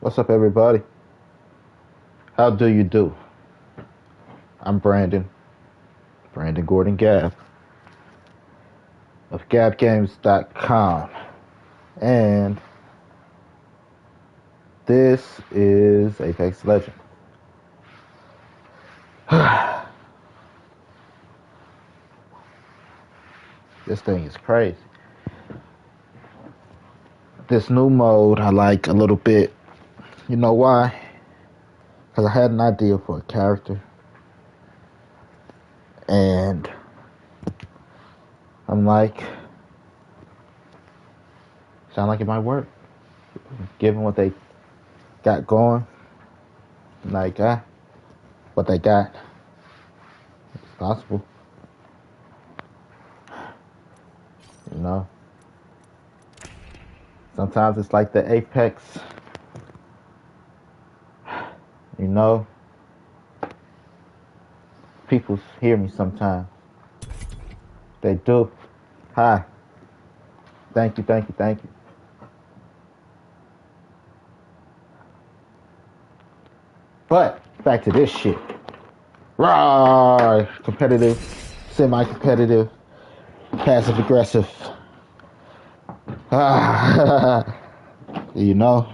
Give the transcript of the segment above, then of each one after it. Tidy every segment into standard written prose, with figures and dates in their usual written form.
What's up, everybody? How do you do? I'm Brandon Gordon Gab of GabGames.com, and this is Apex Legends. This thing is crazy. This new mode I like a little bit. You know why? Because I had an idea for a character, and I'm like, sound like it might work, given what they got going. Like, what they got, it's possible. You know, sometimes it's like the Apex. You know, people hear me sometimes. They do. Hi. Thank you. But back to this shit. Raw, competitive, semi-competitive, passive aggressive. You know.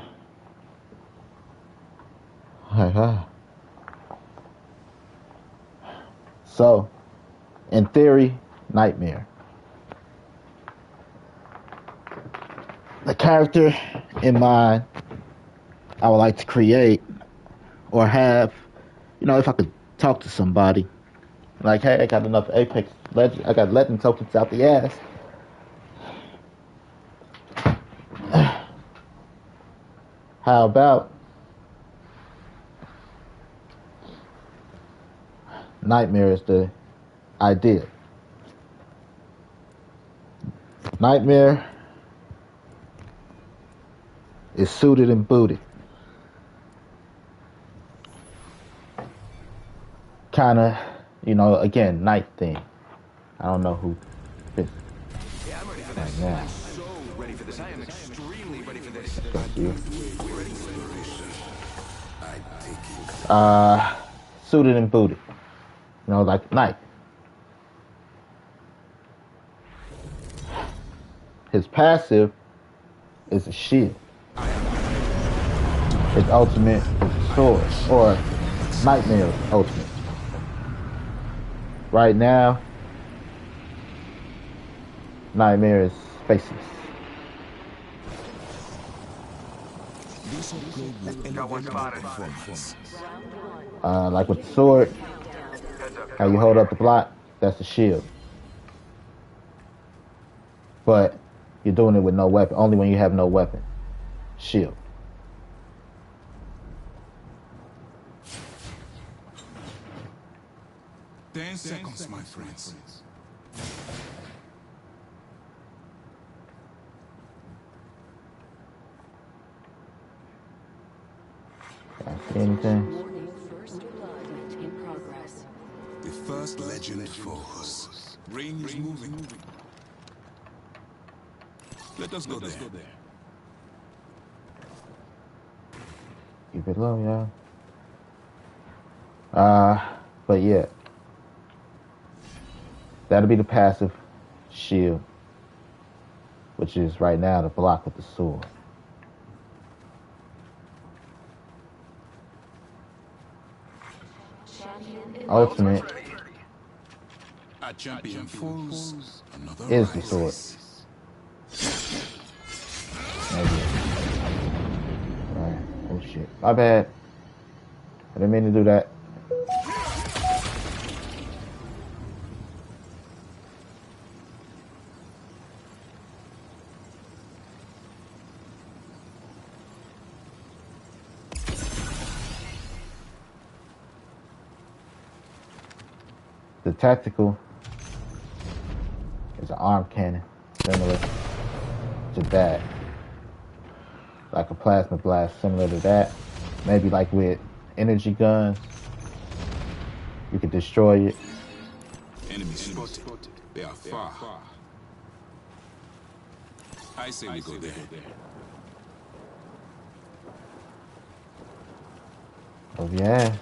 So, in theory, Nightmare. The character in mind I would like to create or have, if I could talk to somebody, like, hey, I got enough Apex Legends, I got Legend tokens out the ass. How about Nightmare is the idea. Nightmare is suited and booted. Kind of, again, night thing. I don't know who fits right now. So ready for this. I am extremely ready for this. That's you. I Suited and booted. Like night. His passive is a shield. His ultimate is a sword, or Nightmare's ultimate. Right now, Nightmare is faceless. Like with the sword, how you hold up the block, that's a shield. But you're doing it with no weapon, only when you have no weapon. Shield. 10 seconds, my friends. See anything? The first legend falls. Rain is moving. Let us go there. Keep it low, y'all. But yeah. That'll be the passive shield, which is right now the block with the sword. Ultimate A champion falls, another is the sword. Maybe. Right. Oh shit. My bad. I didn't mean to do that. The tactical is an arm cannon, similar to that. Like a plasma blast, similar to that. Maybe like with energy guns, you could destroy it. Enemy spotted. They are far. I say we go there. Oh yeah.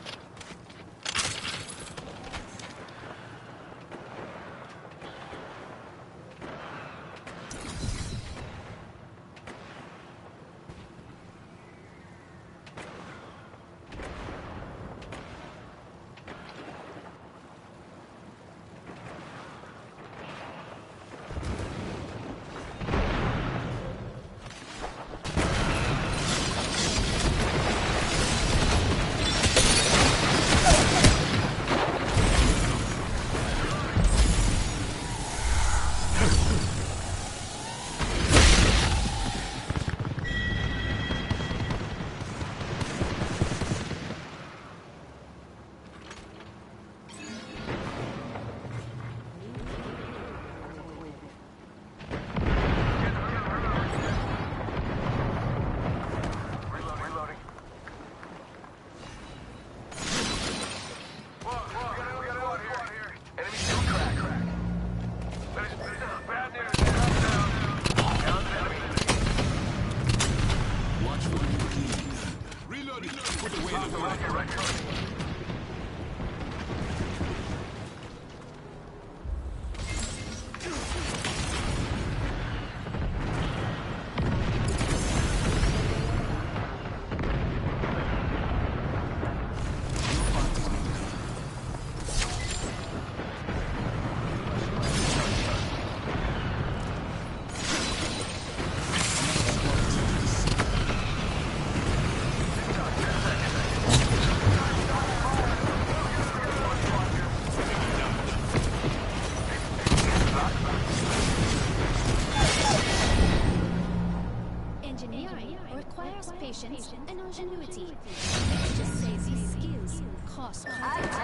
Engineering requires patience and ingenuity. Let's just say these skills cost confidence.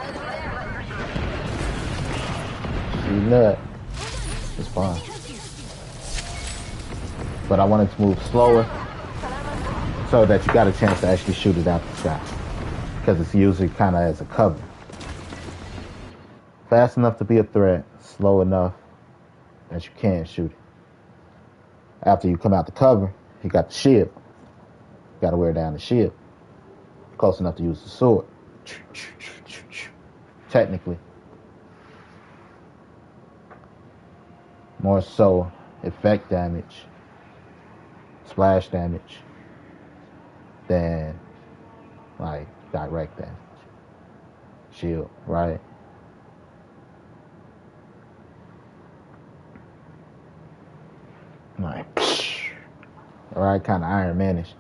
See nut. It's fine. But I wanted to move slower so that you got a chance to actually shoot it out the sky. Because it's usually kind of as a cover. Fast enough to be a threat, slow enough that you can shoot it. After you come out the cover, you got the shield. You got to wear down the shield. Close enough to use the sword. Technically. More so effect damage, splash damage, than like direct damage. Shield, right? Like, alright, kind of Iron Man-ish.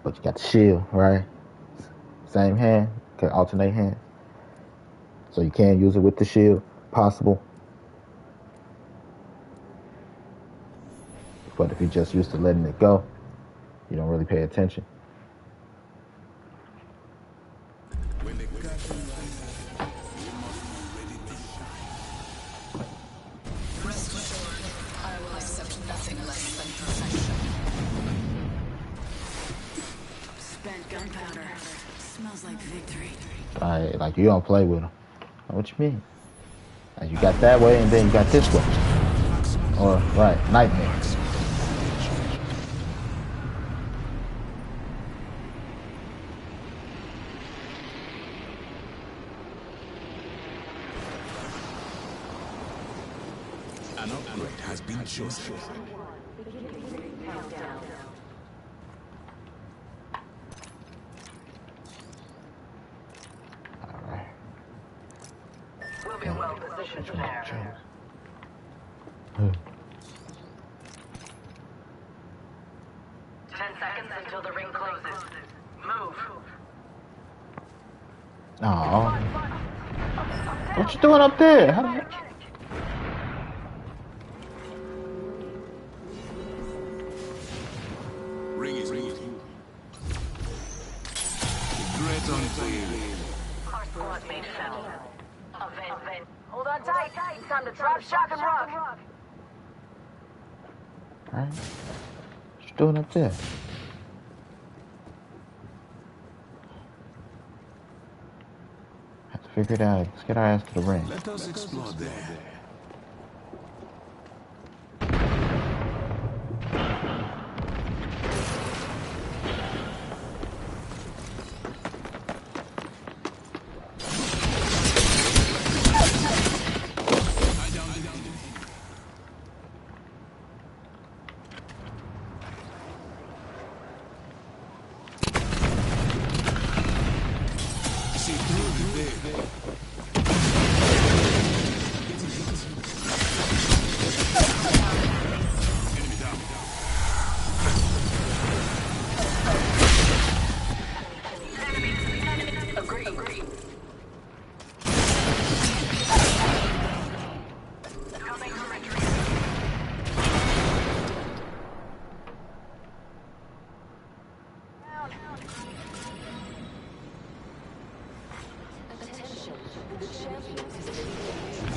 But you got the shield, right? Same hand, can alternate hands. So you can use it with the shield, possible. But if you're just used to letting it go, you don't really pay attention. When they got you right, you must be ready to shine. Rest assured, I will accept nothing less than perfection. Spent gunpowder. Smells like victory. Like you don't play with them. What you mean? Like you got that way and then you got this way. Or, right, nightmare. An upgrade has been chosen. Alright. We'll be well positioned there. 10 seconds until the ring closes. Move. Oh. What you doing up there? How the heck? Ring is moved. Great unveiling. Our squad mate fell. Event. Hold on tight. It's time to drop, shock, and rock. Alright. What you doing up there? Have to figure it out. Let's get our ass to the ring. Let us explore there.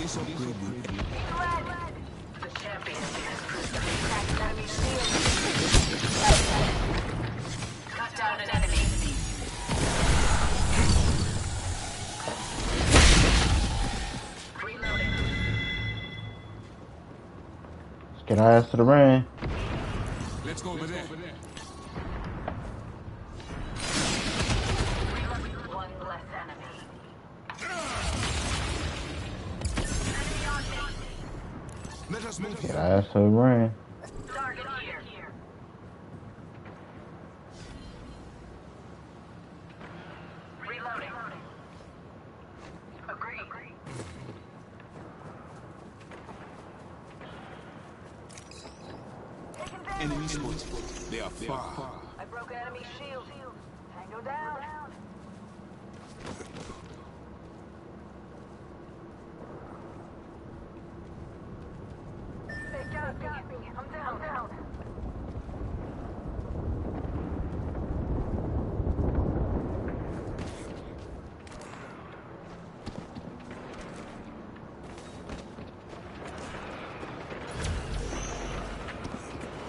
this upgrade will... The champion has proved to be cracked enemy shield. Cut down an enemy. Reloading. Let's get our ass to the ring. Let's go over there. One less enemy. Let us move Get here. our ass to the ring. Target here. Reloading. Agreed. Taken down. Enemy spotted. They are far. I broke enemy shield. Tango down. They got me. I'm down.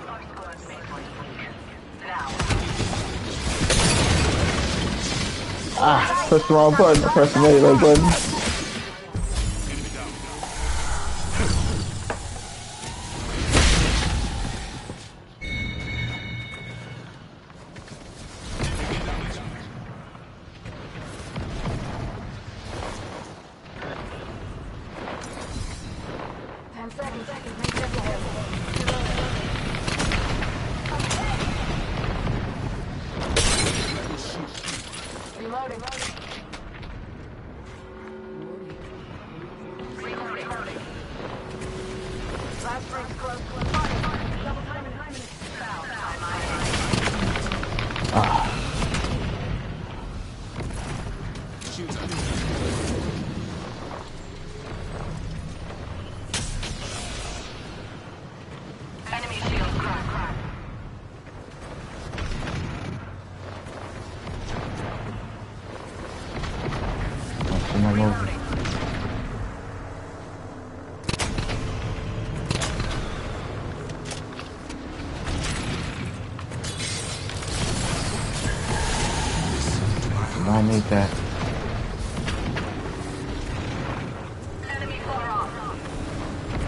Our squad's made one weak. Now. Ah, press the wrong button. Press the melee button. Reloading. Last ring's close. Double timing. Foul. Shields up. Enemy shield crack. See my movie. Don't need that. Enemy far off.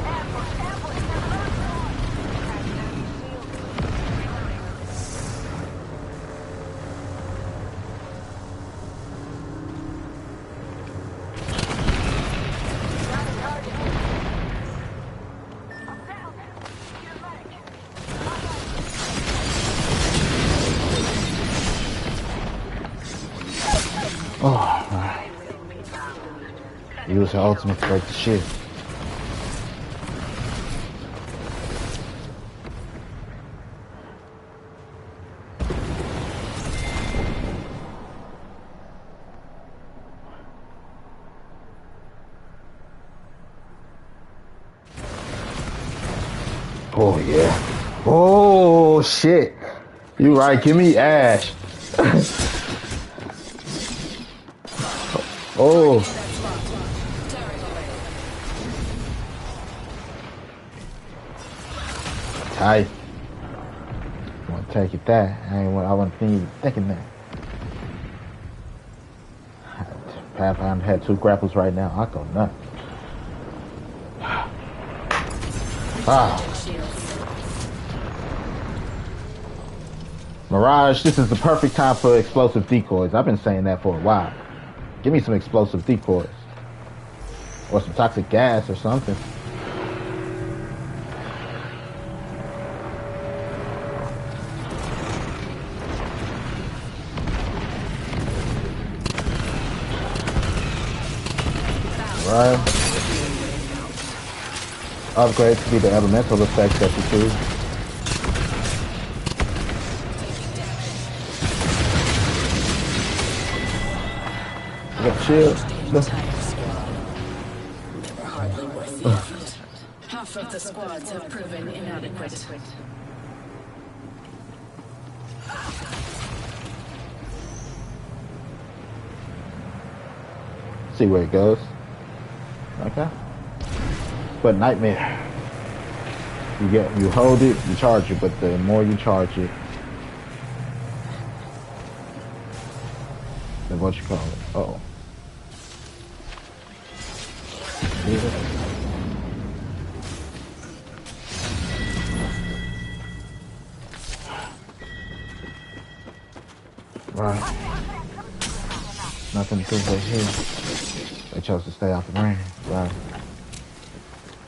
Ambush. Cracked enemy shield. Reloading. Got a target. I'm down. Get a medic. Oh, man. Use the ultimate to break the shit. Oh yeah. Oh shit. You right. Give me Ash. Oh. Tight. I want to take it that. I wasn't thinking that. Pathfinder had 2 grapples right now. I go nuts. Ah. Mirage, this is the perfect time for explosive decoys. I've been saying that for a while. Give me some explosive decoys. Or some toxic gas or something. Right. Upgrade to be the elemental effect that you choose. You got the shield. Hardly worth the effort. Half of the squads have proven inadequate. See where it goes. Okay. But Nightmare, you hold it, you charge it, but the more you charge it, the what you call it. Oh. Right. Nothing to do but here. They chose to stay out the rain. Right.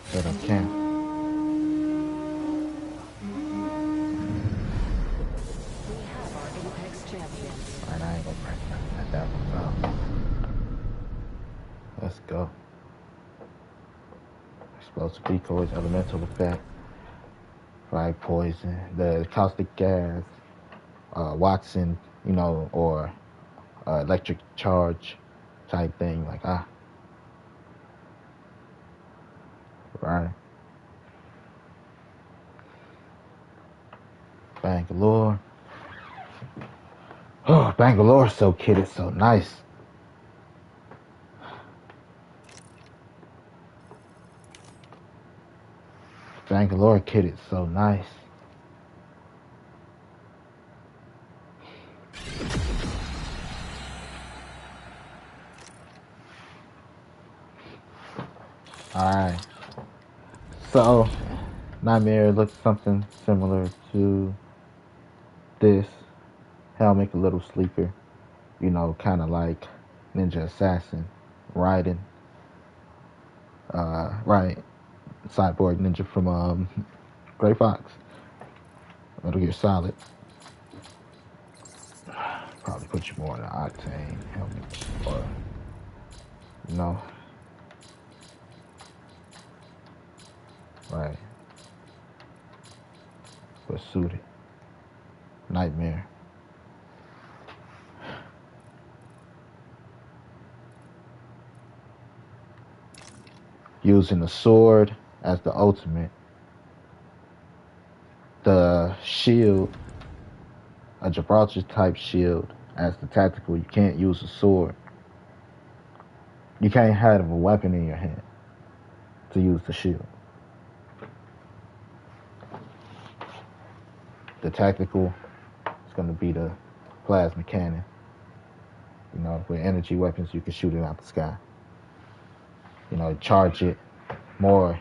Set up camp. Right, I ain't gonna break nothing at that one. Let's go. Explosive decoys, elemental effect, frag poison, the caustic gas, Watson, or electric charge type thing, like right. Bangalore. Oh, Bangalore so kitted, so nice. Bangalore kitted, so nice. Alright. So, Nightmare looks something similar to this. Helmet a little sleeker. Kind of like Ninja Assassin, Raiden. Right. Cyborg Ninja from Gray Fox. Metal Gear Solid. Probably put you more in the Octane helmet, or right. But suited. Nightmare. Using the sword as the ultimate. The shield, a Gibraltar type shield, as the tactical. You can't use a sword. You can't have a weapon in your hand to use the shield. The tactical is going to be the plasma cannon. With energy weapons, you can shoot it out the sky. Charge it, more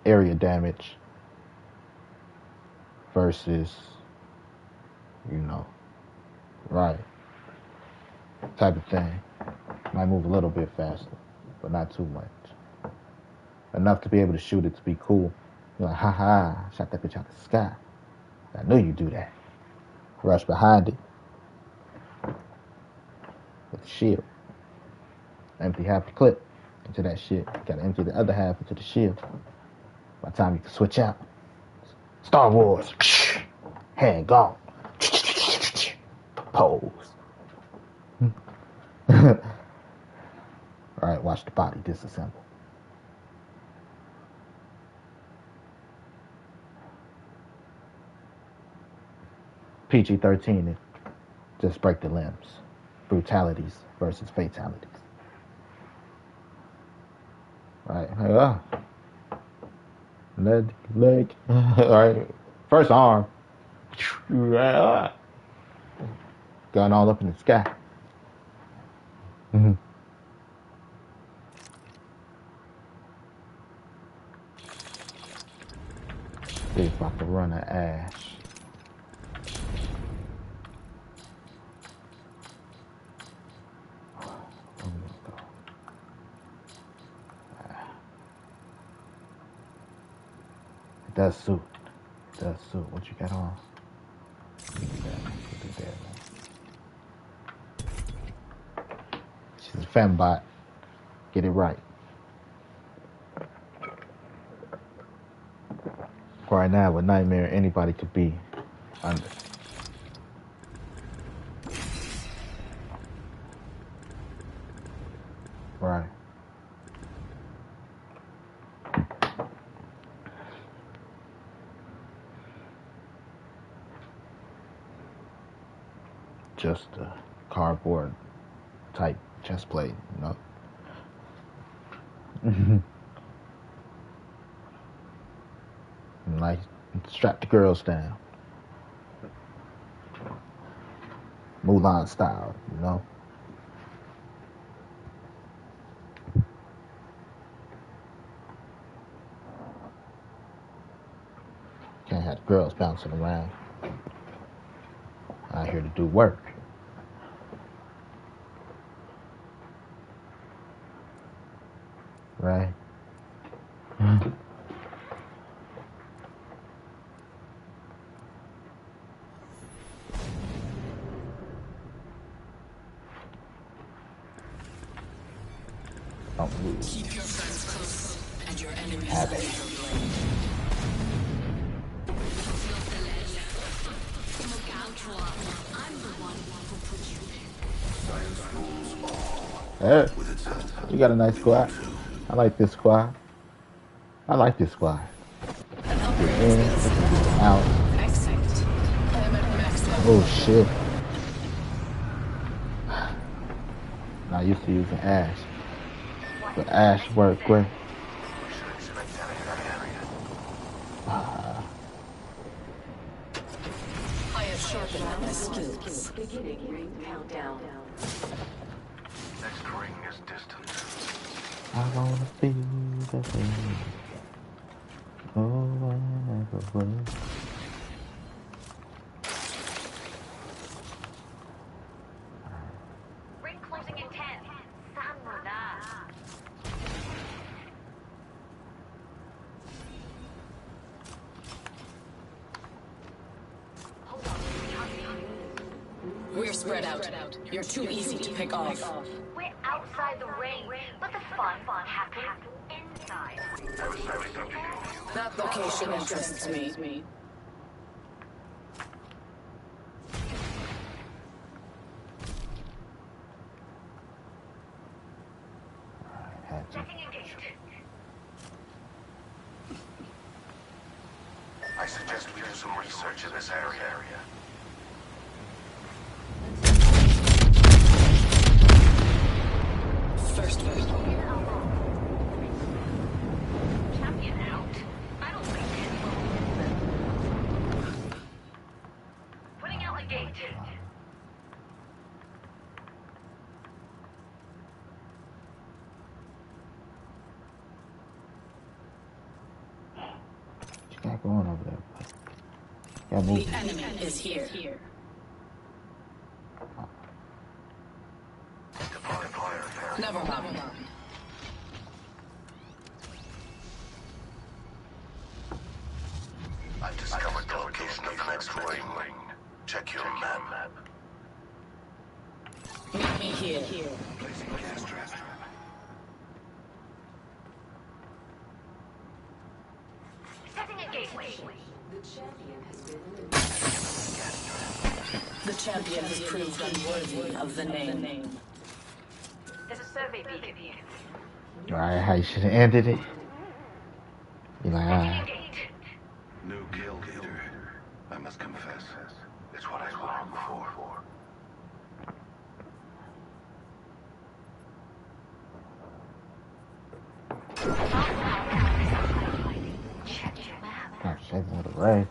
area damage versus, right, type of thing. Might move a little bit faster, but not too much. Enough to be able to shoot it to be cool. You're like, haha, shot that bitch out the sky. I knew you'd do that. Rush behind it with the shield. Empty half the clip into that shit. Gotta empty the other half into the shield. By the time you can switch out. Star Wars. Hand gone. Pose. Alright, watch the body disassemble. PG-13, just break the limbs. Brutalities versus fatalities. Right. Leg. Alright. First arm. Gun all up in the sky. See if I can run an Ash. It does suit. It does suit. What you got on? She's a fembot. Get it right. Right now, with Nightmare, anybody could be under. Right. Just a cardboard type chest plate, like strap the girls down, Mulan style, you know. Can't have the girls bouncing around. Out here to do work. Right? Don't move. Keep your friends close and your enemies Have under it. your blade. I'm the one who put you Hey, you got a nice squad. I like this squad. I like this squad. In, out. Excellent. I am at max level. Oh shit. I used to using Ash. But Ash worked great. I have sharpened my skills. Beginning ring countdown. Next ring is distant. I wanna be the thing. Oh, I never will. Ring closing in 10. Samuna. We're spread out. You're too easy to pick off. We're outside the ring, but the fun happens inside. That location interests me. Had to. Setting a gate. I suggest we do some research in this area. First one. Champion out. I don't think it's putting out the gate. What you got going over there? Got The moving. enemy is here. Never mind. I've discovered the location of the next ring. Check your map. Meet me here. Placing gas trap. Setting a gateway. The champion has been eliminated. The champion has proved unworthy of the name. There's a survey beacon here. Alright, how you should have ended it. Be like, Setting a alright. gate. New guild leader. I must confess, it's what I long for. Check your map. I'm shaking with a ray.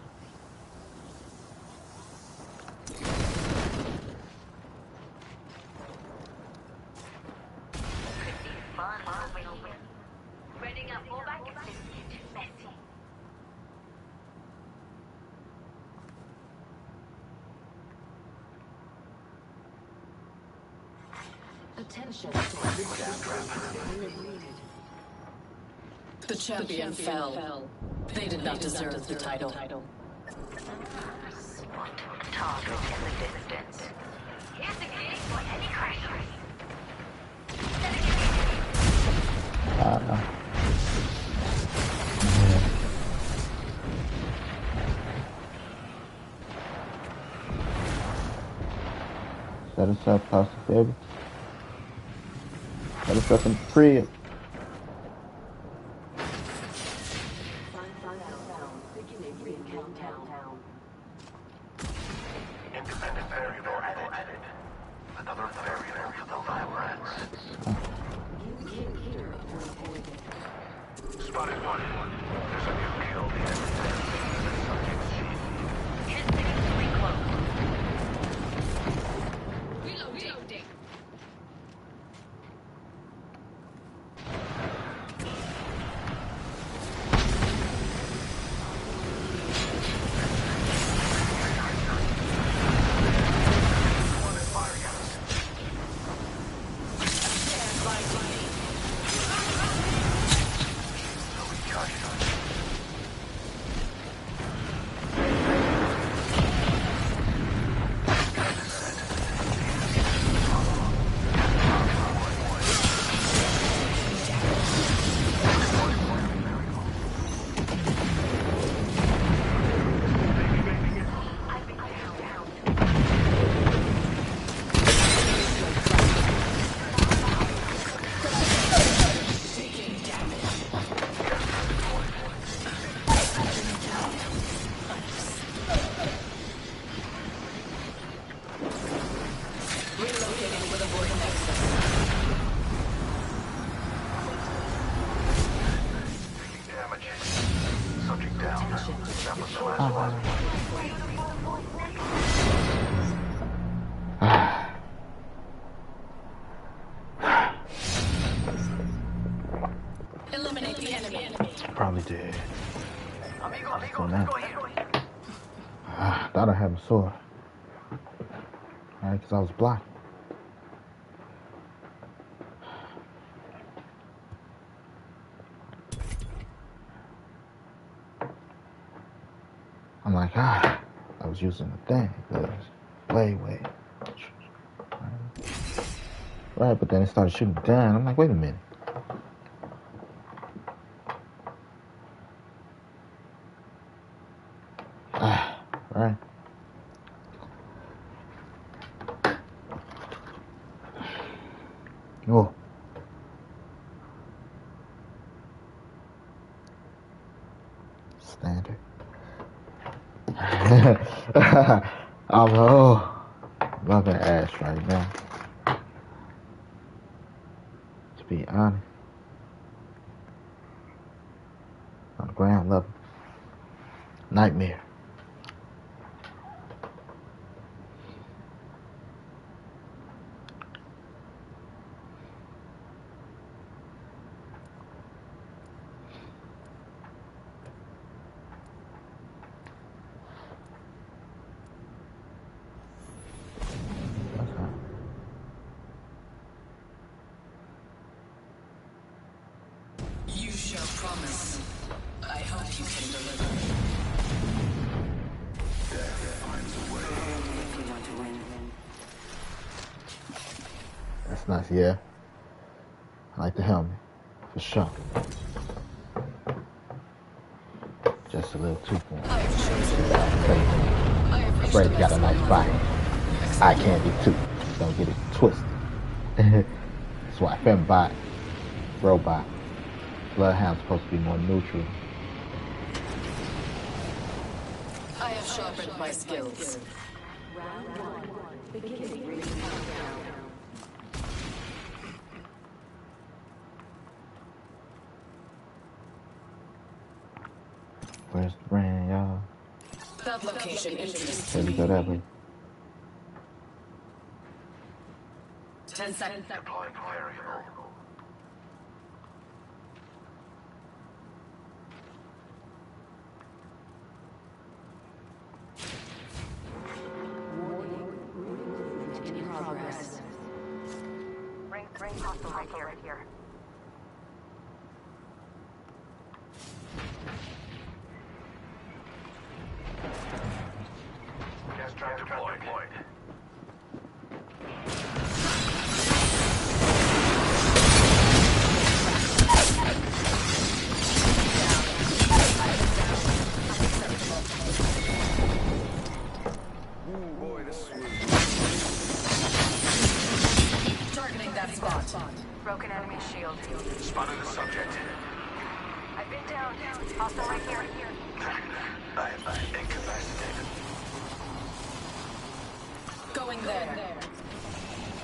Fun open. Reading up more back if this gets too messy. Attention. The champion fell. They did not deserve the title. Spot target in the distance. Here's the gate for any crashers. Set us up, Pastor baby. Set us up in the crib. Beginning ring countdown. Independent variable added. Another variable for the violence. Spotted one. There's a new kill. Eliminate the enemy. Probably did. Amigo, Go amigo, now. go here. Thought I had a sword. Alright, because I was blocked. I'm like, I was using the thing. But it was way. Right, but then it started shooting down. I'm like, wait a minute. Right. Oh. Standard. I'm loving Ash right now. To be honest. On the ground level. Nightmare. You show promise. I hope you can deliver. If you want to win. That's nice, yeah. I like the helmet. For sure. Just a little too far. I have chosen that fate. I have reached Brady the got a next nice level. body. I can't be too. Don't get it twisted. That's why Fembot, Robot, Bloodhound's supposed to be more neutral. I have sharpened my skills. Round 1. Beginning ring countdown. Where's the brand, y'all? That location interests There we me. go that way. 10 seconds. Deploying variable. In progress. Ring hostile right here. Gas trap deployed. Targeting that spot. Broken enemy shield. Spotted the subject. I've been down. Hostile right here. I am incapacitated. Going there.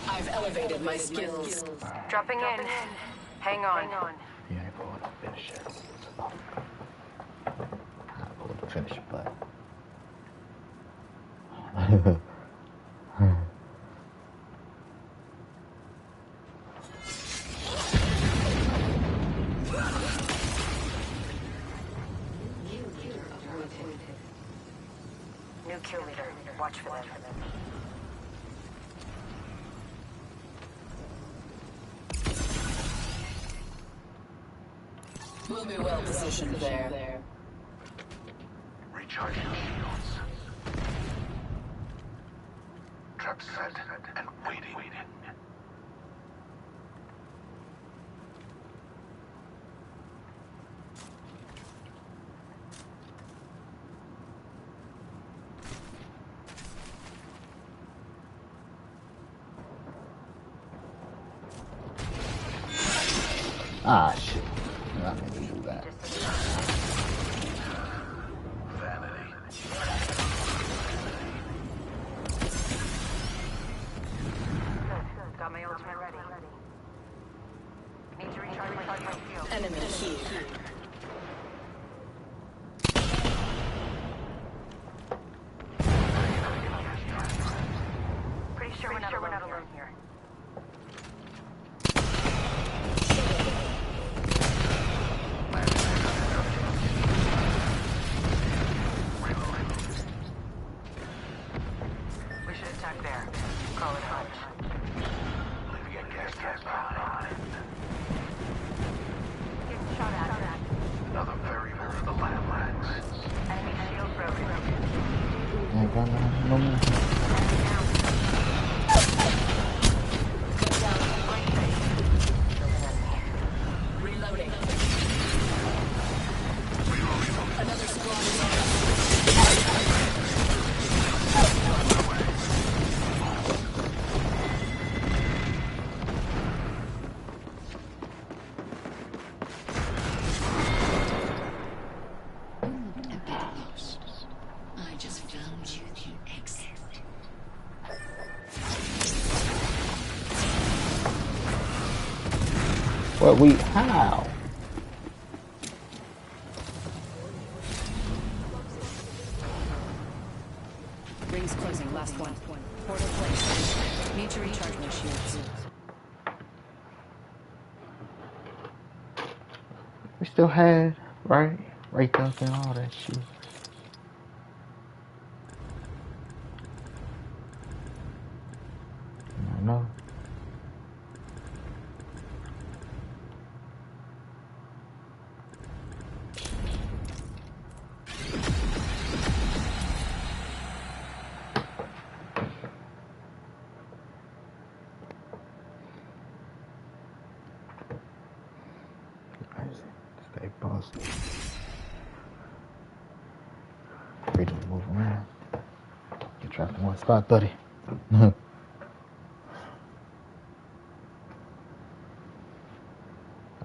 I've elevated my skills. Dropping in. Hang on. You ain't pulling the finisher. I pulled the finisher button. New kill leader. Watch for them. We'll be well positioned there. Recharging shields. Trap set and waiting. Ah, shit. I'm not gonna do that. Vanity. Got my ultimate ready. Need to recharge my shield. Enemy here. sure we're not alone here. We should attack there. Call it a hunch. Leaving a gas behind. Getting shot at. Another variable for the landmines. Enemy shield broken. Ain't got no more. Reloading. Another squad is on. I just found you the exit. What we how? Rings closing. Last one. Portal placed. Need to recharge my shields. We still had right up and all that shit. I know. Stay positive. Freedom to move around. Get trapped in one spot, buddy.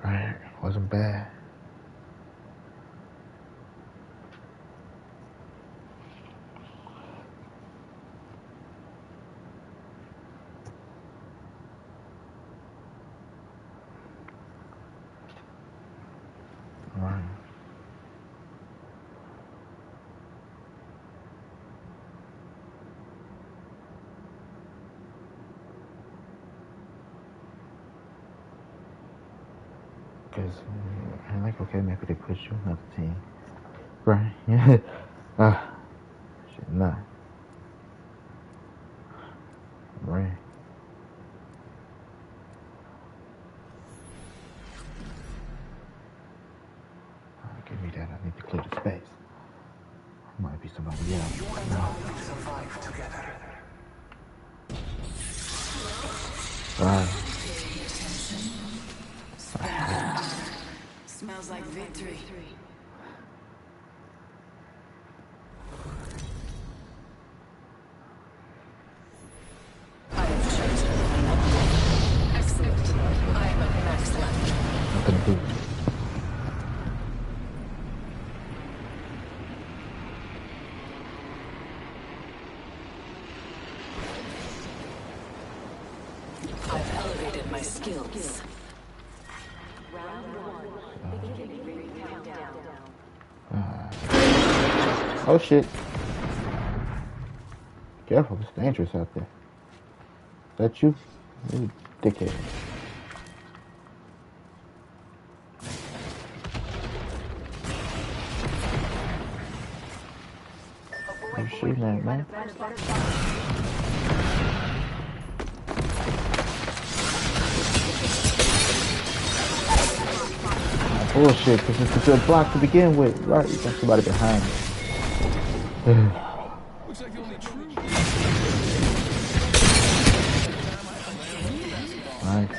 Alright, wasn't bad. Alright. Because I'm like, okay, maybe they push you another team. Right? Yeah. Shit, nah. Right. Give me that. I need to clear the space. Might be somebody else. No. Survive together. Right. Smells like victory. I have chosen. Excellent. I am at max level. Not gonna do. I've elevated my skills. Oh shit. Careful, it's dangerous out there. Is that you? You dickhead. What you shooting at, man? Bullshit, because it's a good block to begin with. Right, you got somebody behind me. Looks like the only true. Nice.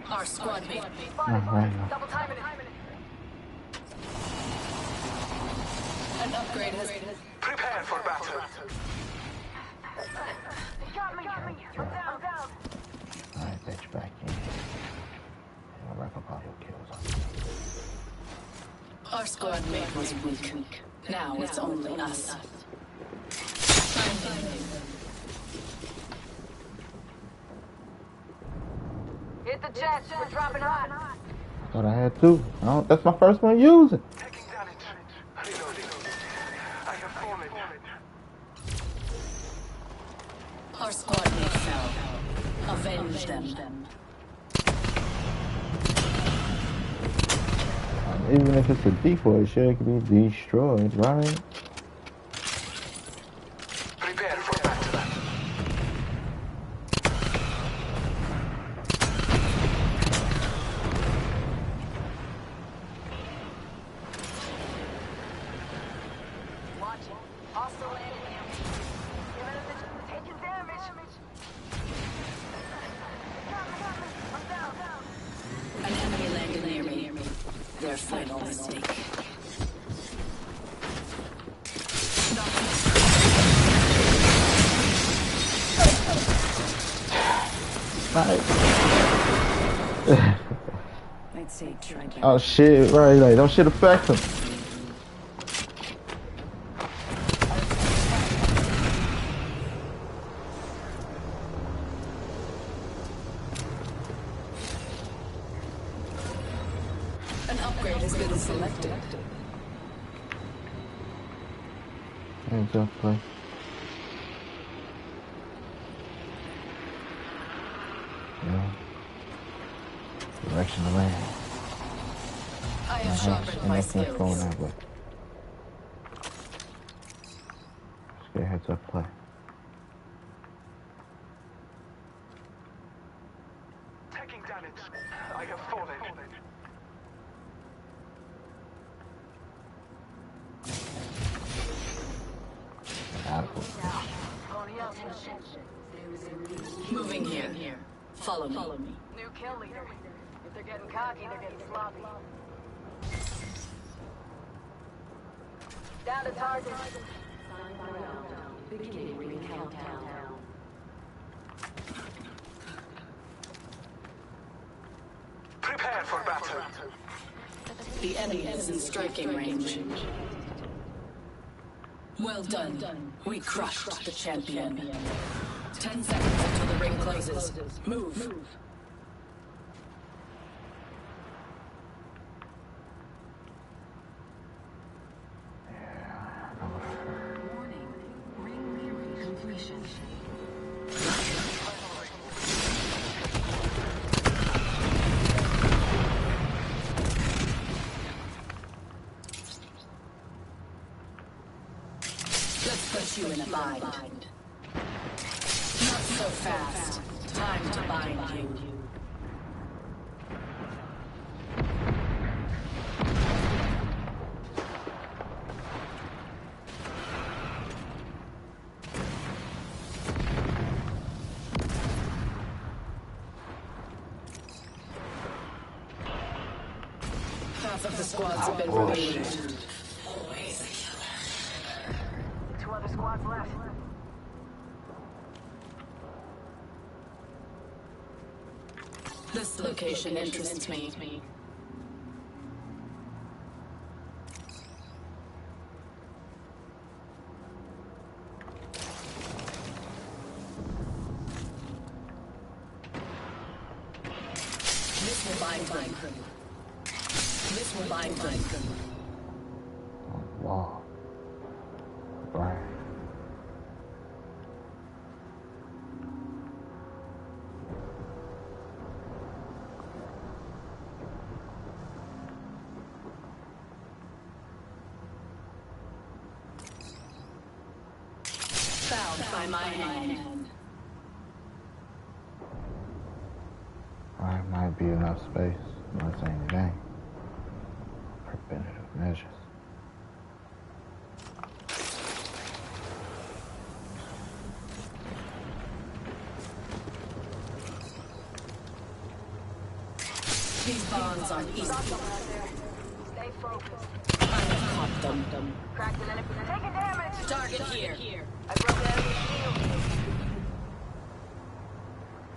Our squad mate. Alright. Double timing it. An upgrade has Prepare for battle. Got me. I'm down. Alright, bitch, back in. I'll wrap up all your kills. Our squad mate was weak. Now it's only us. Hit the jets. We're dropping hot. Thought I had two. That's my first one using. Taking damage. Reloading. I have fallen. Our squad mate fell. Avenge them. Even if it's a decoy, shit, it can be destroyed, right? Prepare for battle. Watch it. Hostile landing here. Giving him the taking damage. I'm down. An enemy landed near me. Their final mistake. I'd say try back. Oh shit, right, like, don't shit affect him. An upgrade has been selected. Hands up, play. Yeah. Direction to land. I have sharpened my Nothing's going skills. that way. Just get a heads up play. Taking damage. I have fallen. Adequate. Pony up and shit. Moving here. Follow me. New kill leader. If they're getting cocky, they're getting sloppy. Down to target. Beginning ring countdown. Prepare for battle. The enemy is in striking range. Well done. We crushed the champion. 10 seconds until the ring closes. Move. Warning. Ring nearing completion. Let's put you in a bind. Not so fast. Time to bind you. Half of the squads have been removed. Two other squads left. This location interests me. This will bind them. This will bind them. Wow. Right. Bound by my hand. Alright, might be enough space. I'm not saying anything. Preventative measures. These bonds are easy. Stay focused. I have caught them. Cracked an enemy. Taking damage. Target here. I broke the enemy shield.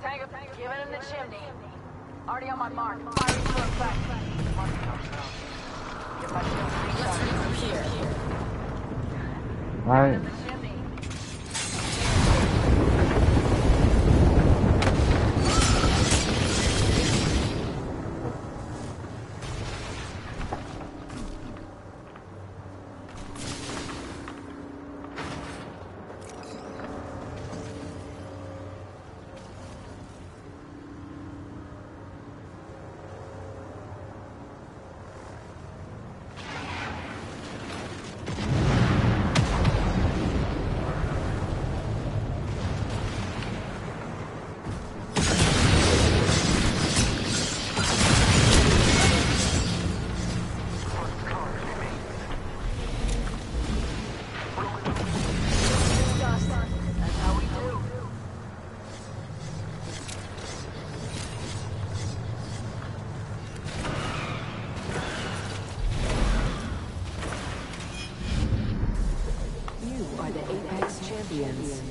Tango, giving him the chimney. Already on my mark. Firing for effect. Get my shield recharged. Here. Alright. The chimney. champions.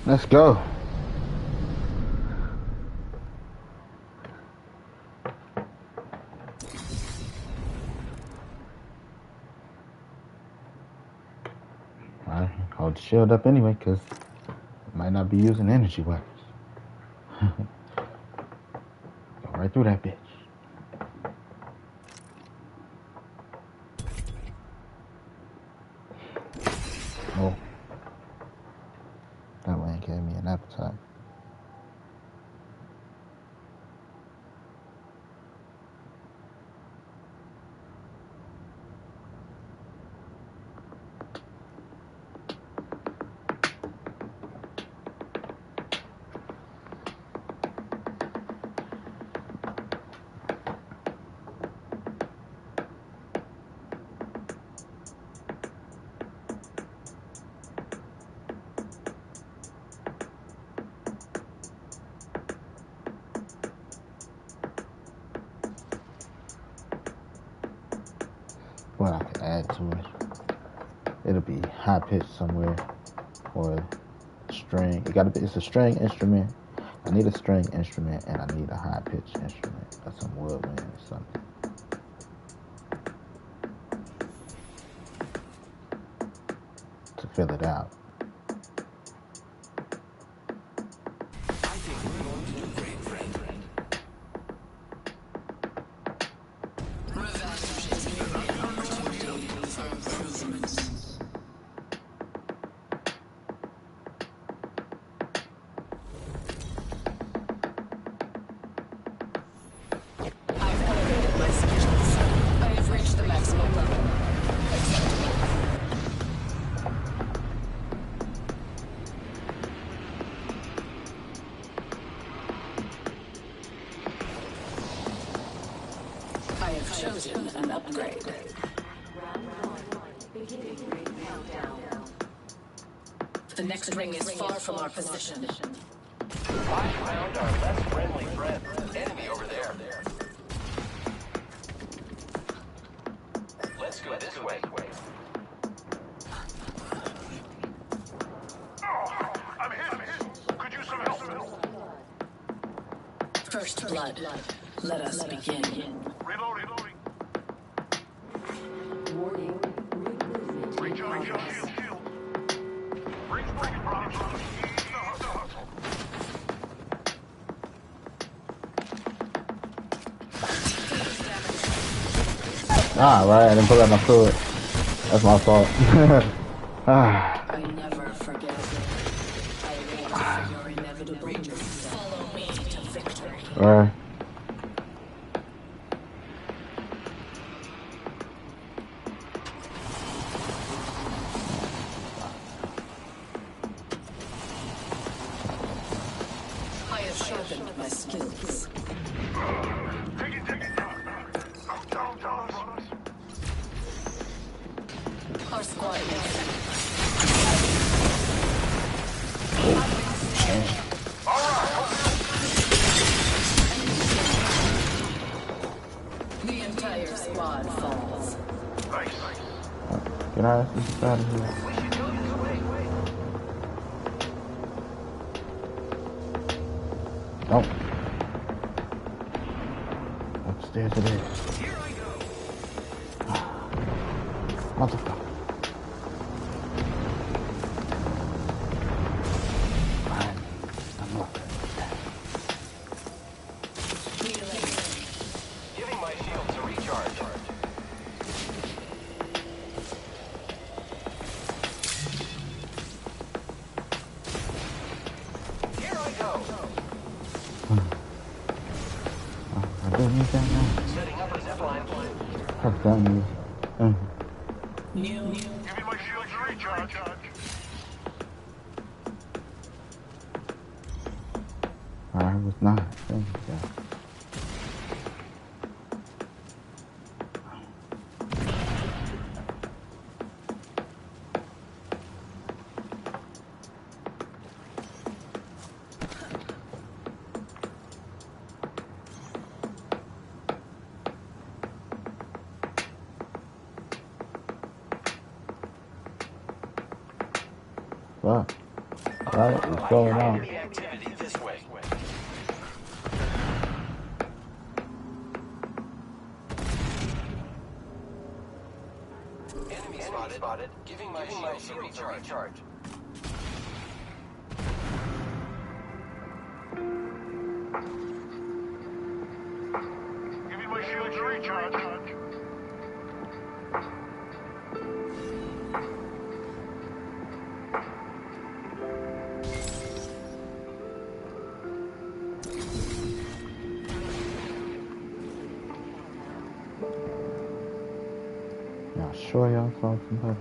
Let's go. I hold the shield up anyway, because I might not be using energy weapons. Go right through that bitch. Oh. That one gave me an appetite. What I could add to it. It'll be high pitched somewhere, or string. It's a string instrument. I need a string instrument, and I need a high pitched instrument, or some woodwind or something. To fill it out. I have chosen an upgrade. The next ring is far from our position. I found our less friendly friend. Enemy over there. Let's go this way. I'm hit. Could use some help. First blood. Let us begin. Reloading. Warning. Recharge your shield. Bring it, brother. Ease the hustle. Right, I didn't pull out my sword. That's my fault. I never forget. I wait for your inevitable doom. Follow me to victory. Alright. I have sharpened my skills. Take it. Down. Our squad is the entire squad falls. Get our asses out of here. Nope. Upstairs it is. Here I go. Motherfucker. Fine. I'm up. Giving my shields a recharge. Here I go. I do need that now. Setting up a zipline. I've done this. New. Give me my shields to recharge. I was not. Thank you. Fuck. Alright, what's going on? Enemy activity this way. Enemy spotted. Giving my shields a recharge. Give me my shields to recharge. Y'all sure y'all saw somebody?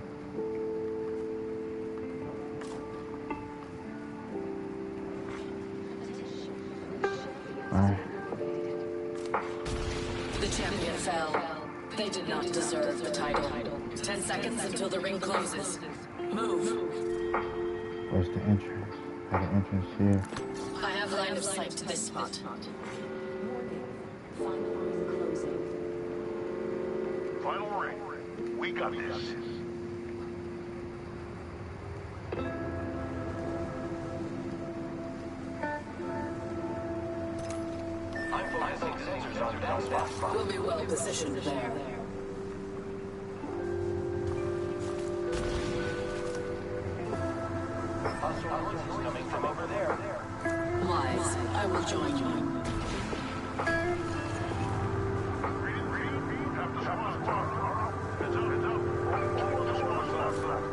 Alright. The champion fell. They did not deserve the title. 10 seconds until the ring closes. Move. Where's the entrance? Got an entrance here. I have line of sight to this spot. Final ring. We got this. I'm focusing sensors on that spot. We'll be well positioned there. Hostile forces coming from over there. Wise, I will join you. Have to squad. Heads up. All the squads left.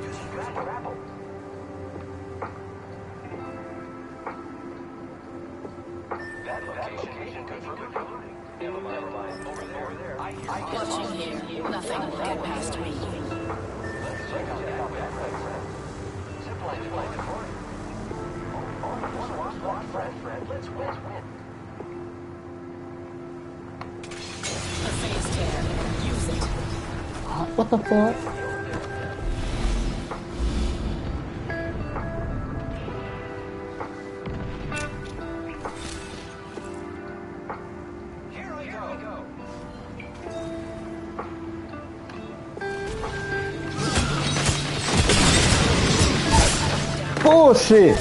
Using grapple. That location confirmed. Never mind. Over there. I hear Watching here, nothing will get past me. Let's check out that backpack. Zipline to the corner. One, friend. Let's win. A phase tear. Use it. What the fuck? Here I go. Bullshit!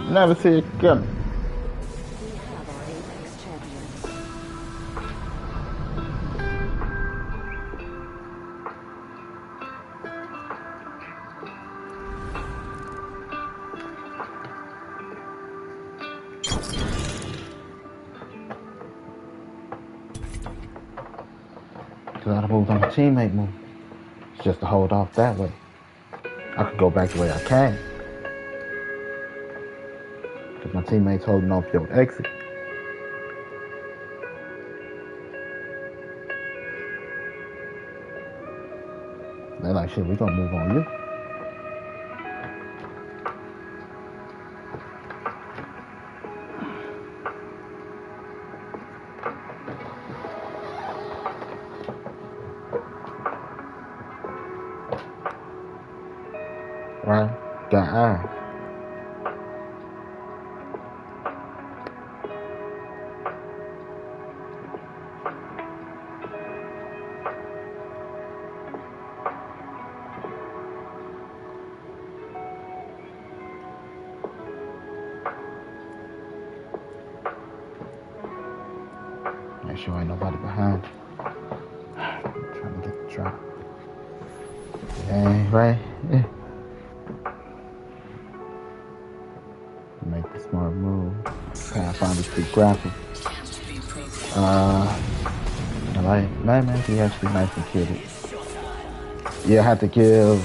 Never see it coming. Cause I moved on my teammate move. It's just to hold off that way. I could go back the way I came. Cause my teammate's holding off your exit. They're like, shit, we gonna move on you. Right? Got eyes. Make sure ain't nobody behind. I'm trying to get the drop. Yeah, right? Yeah. Make the smart move. Pathfinder Street grapple. I like man, he actually nice and killed it. Yeah, I had to give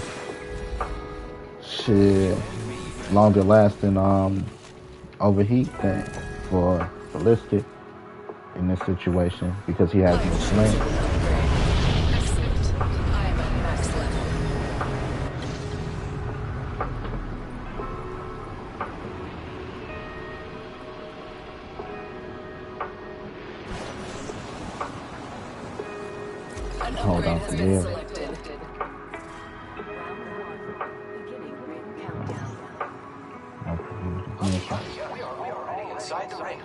shit longer lasting overheat thing for Ballistic in this situation because he has no sling. Hold on for real. Selected. We are already inside the ring.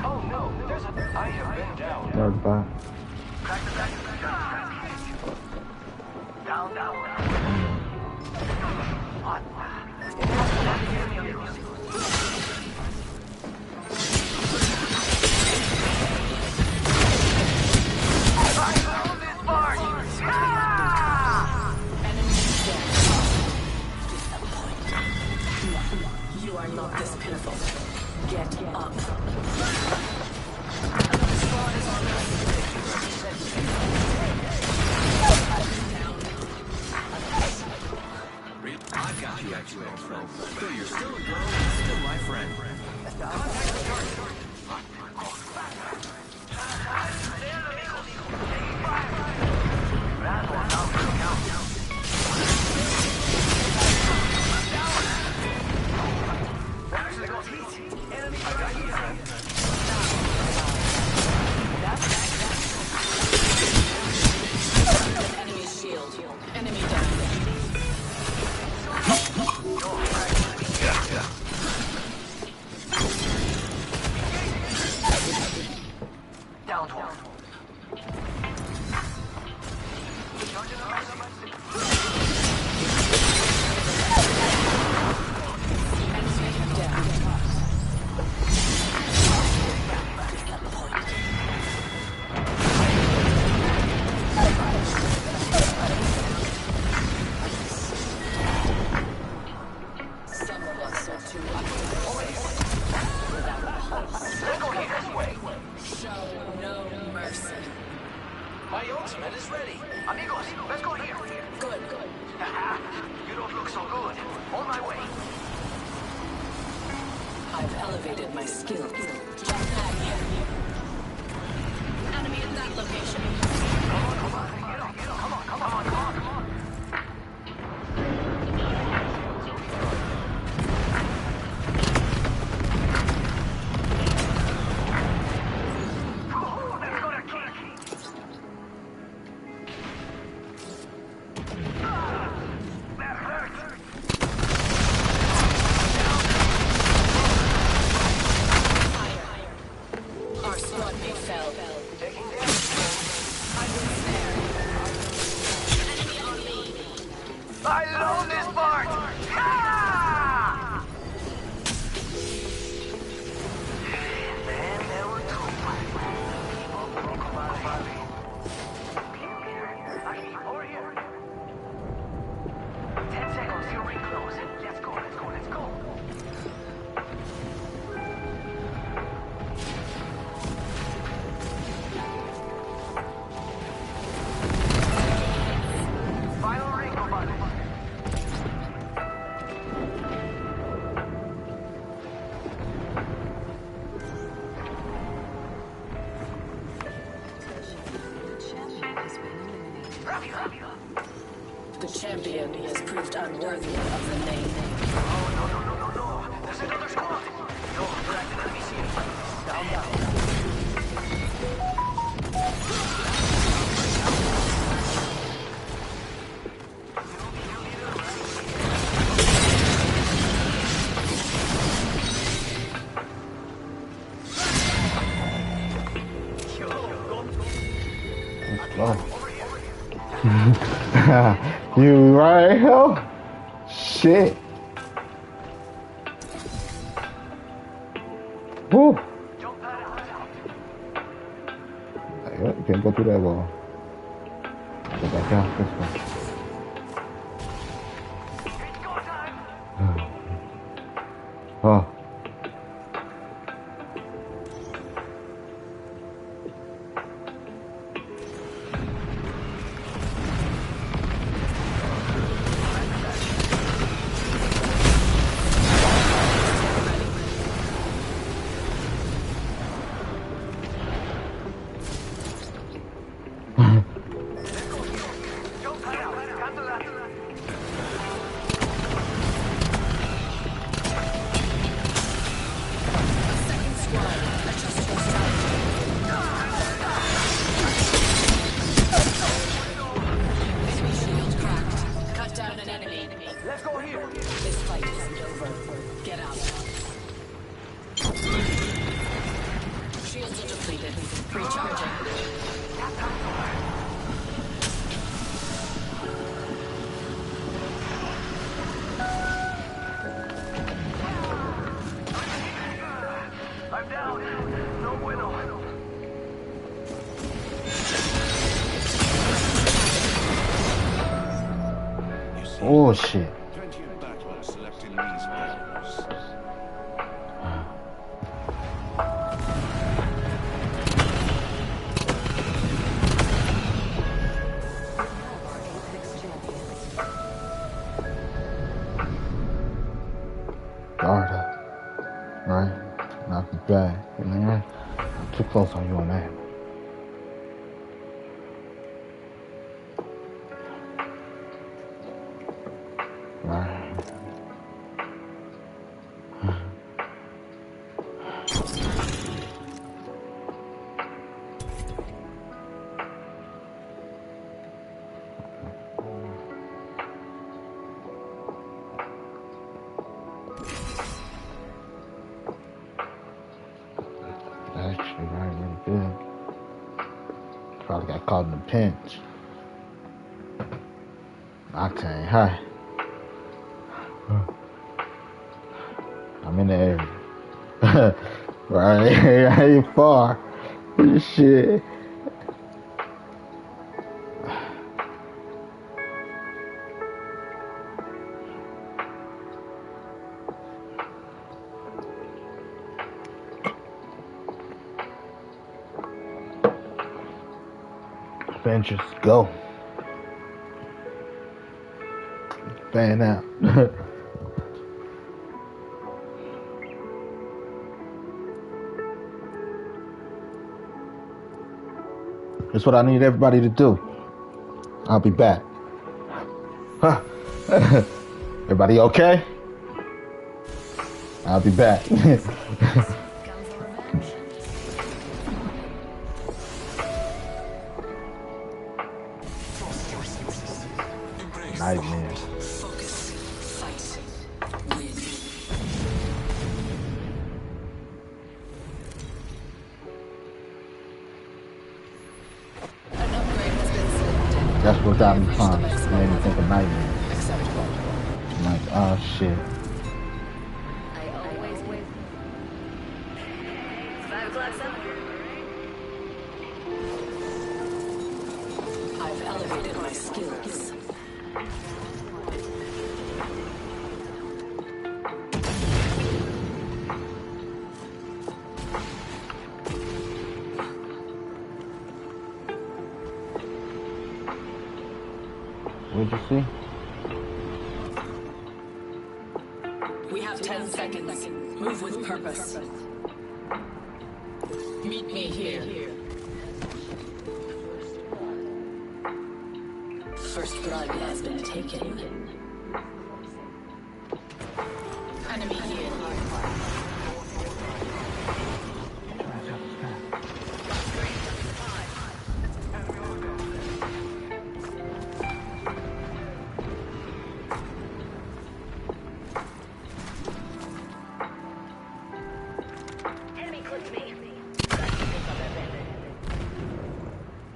Oh no, I have been down. There's that. You are not this pitiful. Get up. I've got you, actually, old friend. Though you're still a girl, you're still my friend. Contact the target. Enemy shield. Enemy down. Down one. Some of us are too without a pulse. Let's go here this way. Show no mercy. My ultimate is ready. Amigos, let's go here. Good. You don't look so good. On my way. I've elevated my skills. Jump pad here. Enemy at that location. Come on. Let's go to kick. That hurts. Our squad mate fell. I love this part. Ha! Then there were two. Over here. 10 seconds till ring close. Let's go. Final ring button. The champion has proved unworthy of the name. No. There's another squad. No, you're acting enemy shield. Down. You right here? Shit. Woo. You can't go through that wall. Go back out this way. bullshit. Plenty of battle selecting these roles. Guard up. Right? Knock me back. Man, I'm too close on you on that. Right. Actually, right, really good. Probably got caught in a pinch. Octane, hi. I'm in the area. Right, I ain't far. Shit. Avengers, go. Fan out. That's what I need everybody to do. I'll be back. Huh. Everybody okay? I'll be back. Nightmare. Focus. Fight. Win. An upgrade has been selected. That's what got me pumped. Made me think of nightmare. Acceptable. I'm like, oh shit. I always win. 5 o'clock somewhere. I've elevated my skills. What'd you see? We have 10 seconds. Move with purpose. Meet me here. First blood has been taken. Enemy here. Enemy clipped me.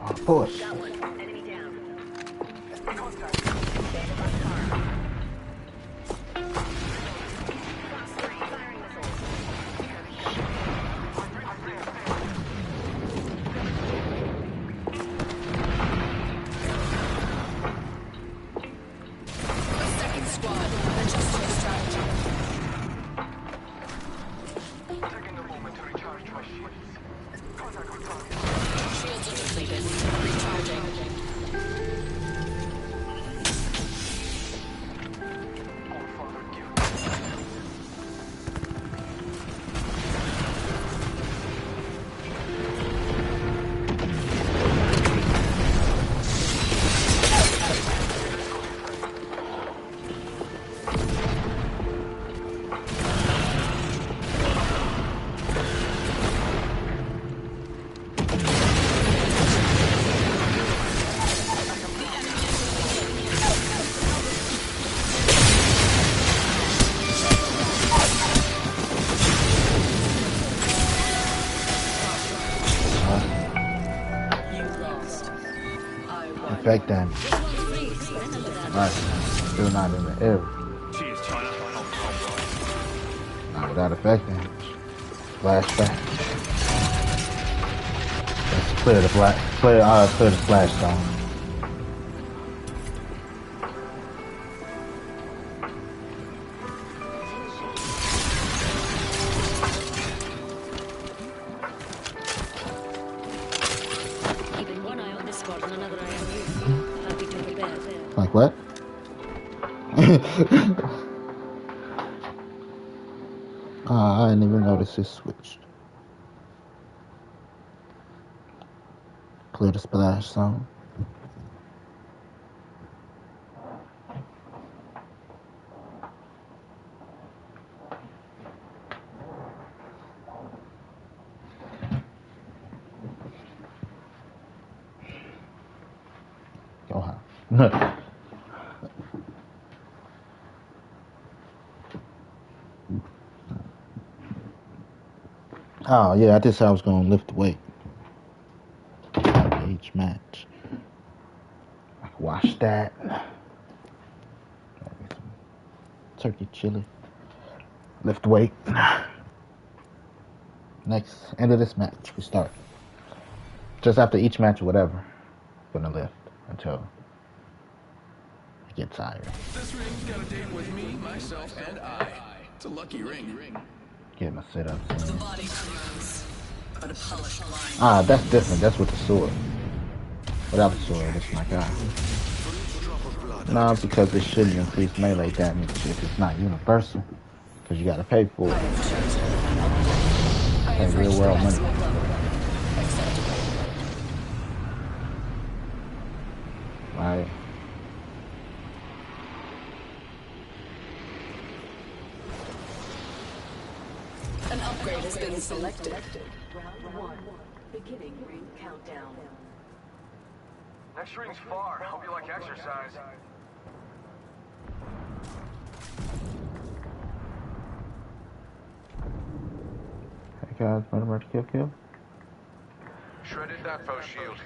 Oh, push. Got one. Enemy down. Fox 3, firing missiles. Second squad. Adjust your strategy. Taking a moment to recharge my shields. Contact with target. Shields are depleted. Recharging. All father give. You lost. I won. Effect damage. Right. Still not in the area. Cheers, China. Not without effect damage. Flashback. Let's clear the clear the splash zone. Happy to go to bed. Like what? I didn't even notice it switched. Clear the splash zone. Go on. Oh yeah, I just said I was gonna lift the weight. Each match. I can wash that. Maybe some turkey chili. Lift weight. Next end of this match, we start. Just after each match or whatever, I'm gonna lift until I get tired. This ring's got a date with me, myself, and I. It's a lucky ring. Get my sit ups. The body commands, but a polished line. Ah, that's different. That's with the sword. Without the sword, it's my guy. No, because it shouldn't increase melee damage if it's not universal. Because you gotta pay for it. Pay real world money. Right. An upgrade has been selected. Round 1. Beginning ring countdown. Next ring's far. Hope you like exercise. Hey guys, murder, kill. Shredded that foe shield.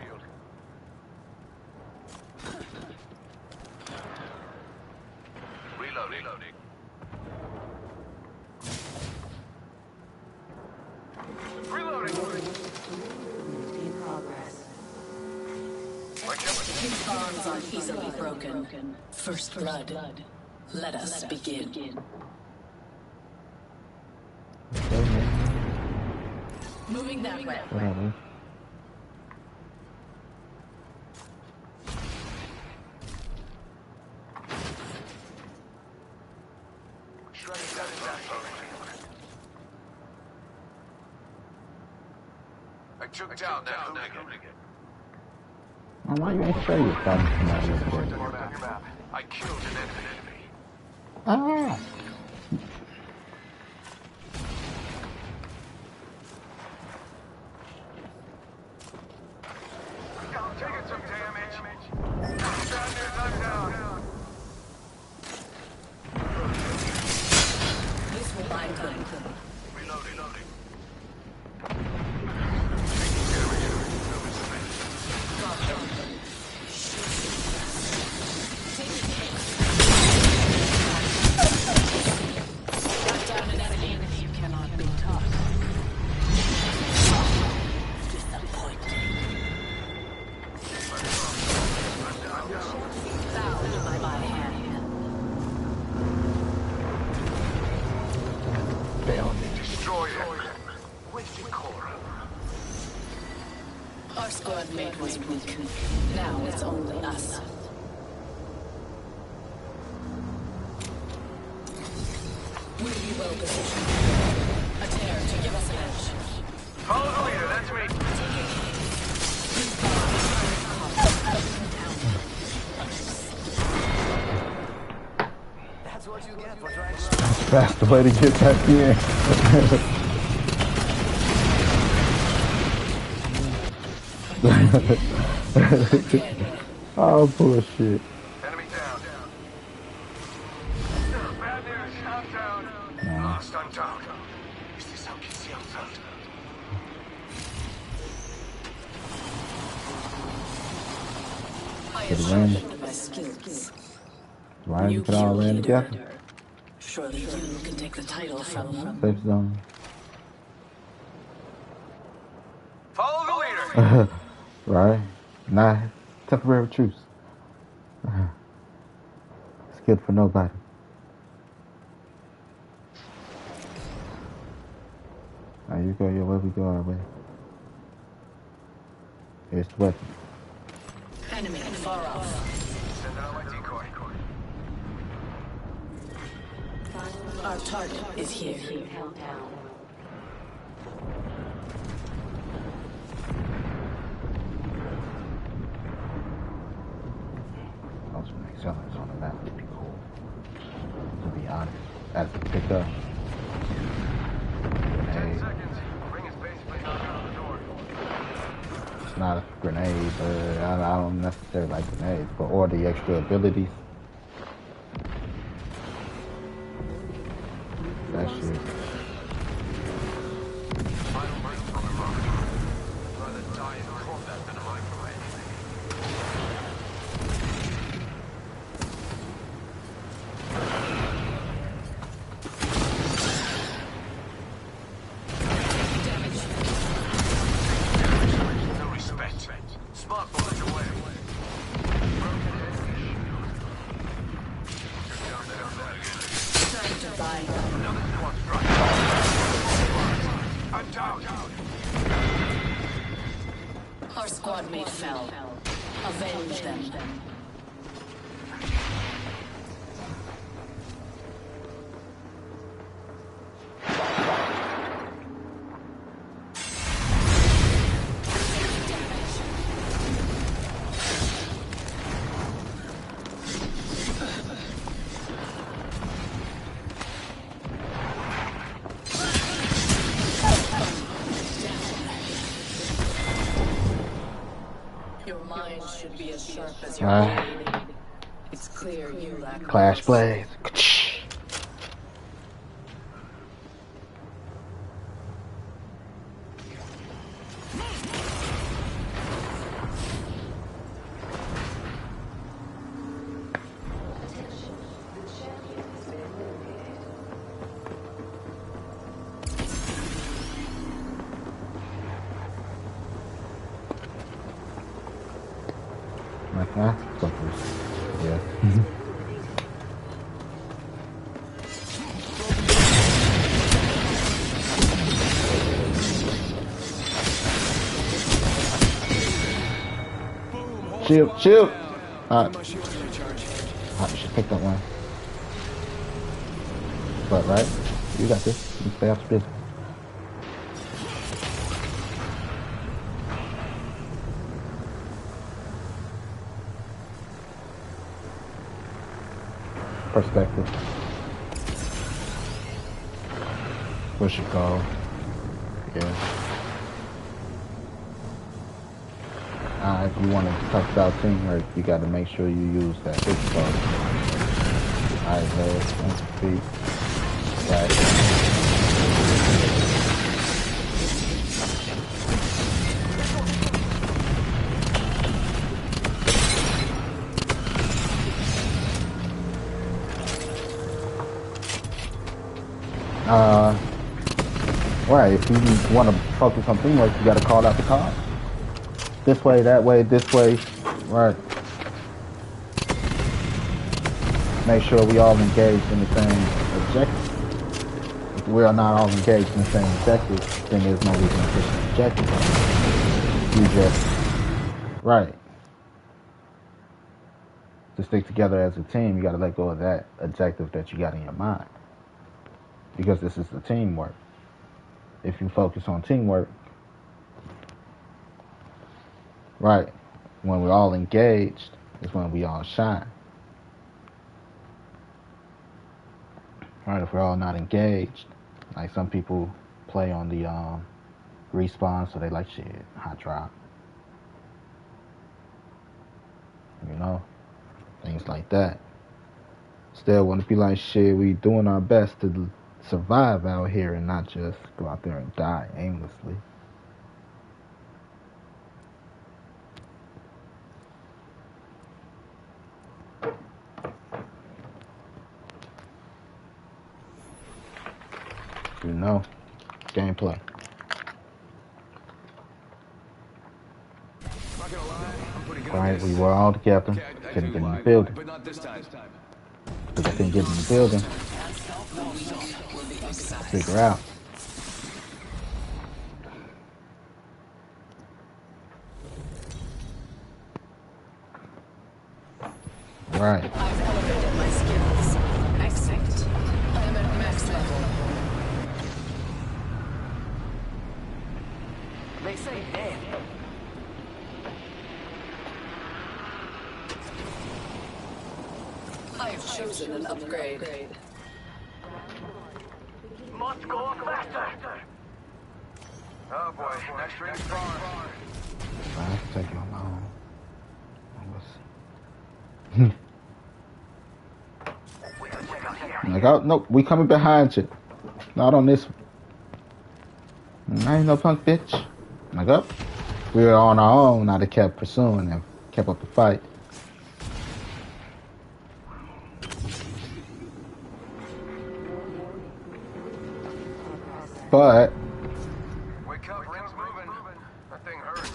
Reloading. Reloading. In progress. Like His bonds are easily broken. First blood. Let us begin. Moving that way. Whatever. shredded that foe. I took down that hooligan. Why you ain't show your problem from that real quick? I killed an enemy. Ah! Taking some damage. Down there, knocked down. This will bind them. Reloading. Got down an enemy. You cannot be taught. Disappointing. Bound by my hand. Destroy it. Wasted core. Our squad mate was weak. Now it's only us. We'll be well positioned. A tear to give us an edge. Follow the leader, that's me. That's what you get for trying to... That's the way to get back in. Oh, bullshit. Enemy down. Bad news, I'm down. Lost, I'm down. Is this how kids yell out? I Did it have land? sharpened my skills. Why did You you put all kill land leader. together? Surely you can take the title from them. Safe zone. Follow the leader. Right? Nah, temporary truce. It's good for nobody. Now you go your way, we go our way. Here's the weapon. Enemy far off. Send out my decoy. Our target is here. Those accelerators on the map would be cool. To be honest, as a pickup. 10 seconds. Ring is basically knocking on the door. It's not a grenade, but I don't necessarily like grenades, but or the extra abilities. That shit. Final break from the rocket. I'd rather die in combat than a microwave. No respect. Smart bullets away. Time to buy. Another squad strike. I'm down. Our squad mate fell. Avenge them. Your mind should be as sharp as your brain. It's clear you lack Clash Blades. Yeah. Shield. I should pick that one. But right, you got this. You stay after this. Perspective. What's your call? Yeah. If you want to talk about teamwork, you got to make sure you use that fix card. Alright, legs, feet, back. Right, if you want to focus on teamwork, you got to call out the card. This way, that way, this way. Right. Make sure we all engaged in the same objective. If we are not all engaged in the same objective, then there's no reason to push the objective. You just, right. To stick together as a team, you got to let go of that objective that you got in your mind. Because this is the teamwork. If you focus on teamwork, right, when we're all engaged is when we all shine. Right, if we're all not engaged, like some people play on the respawn, so they like shit, hot drop. You know, things like that. Still want to be like shit, we doing our best to survive out here and not just go out there and die aimlessly. You know, gameplay. Right, we were all together. Couldn't get in the building. But not this time. Because I couldn't get in the building. Figure out. Right. I've elevated my skills. Excellent. I am at max level. They say dead. I've chosen an upgrade. Must go faster. Oh boy, next ring's far. I can take you on my own. We gotta check out here. Like, oh, nope, we coming behind you. Not on this one. I ain't no punk bitch. Like, up. We were on our own, I'd have kept pursuing and kept up the fight. But Wake up, ring's moving. That thing hurts.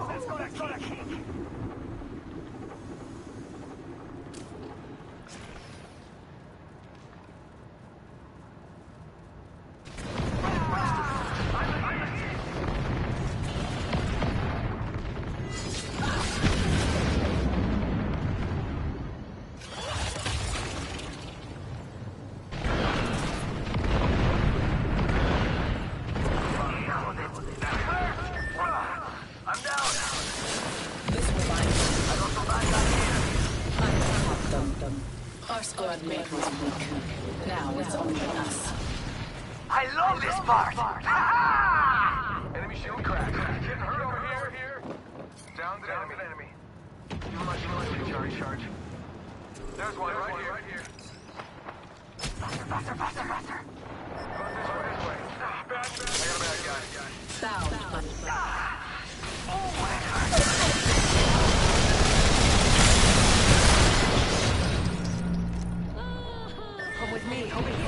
Let's go that kick. I'm down. This reminds me. I don't know about that here. I caught them. Our squad mate was weak. Now it's only us. I love this part. Enemy shield cracked. Getting hurt over here. Down an enemy. Give him my charge. There's one right here. Faster. This way. Bad. I got a bad guy. Bound. Come with me. Over here.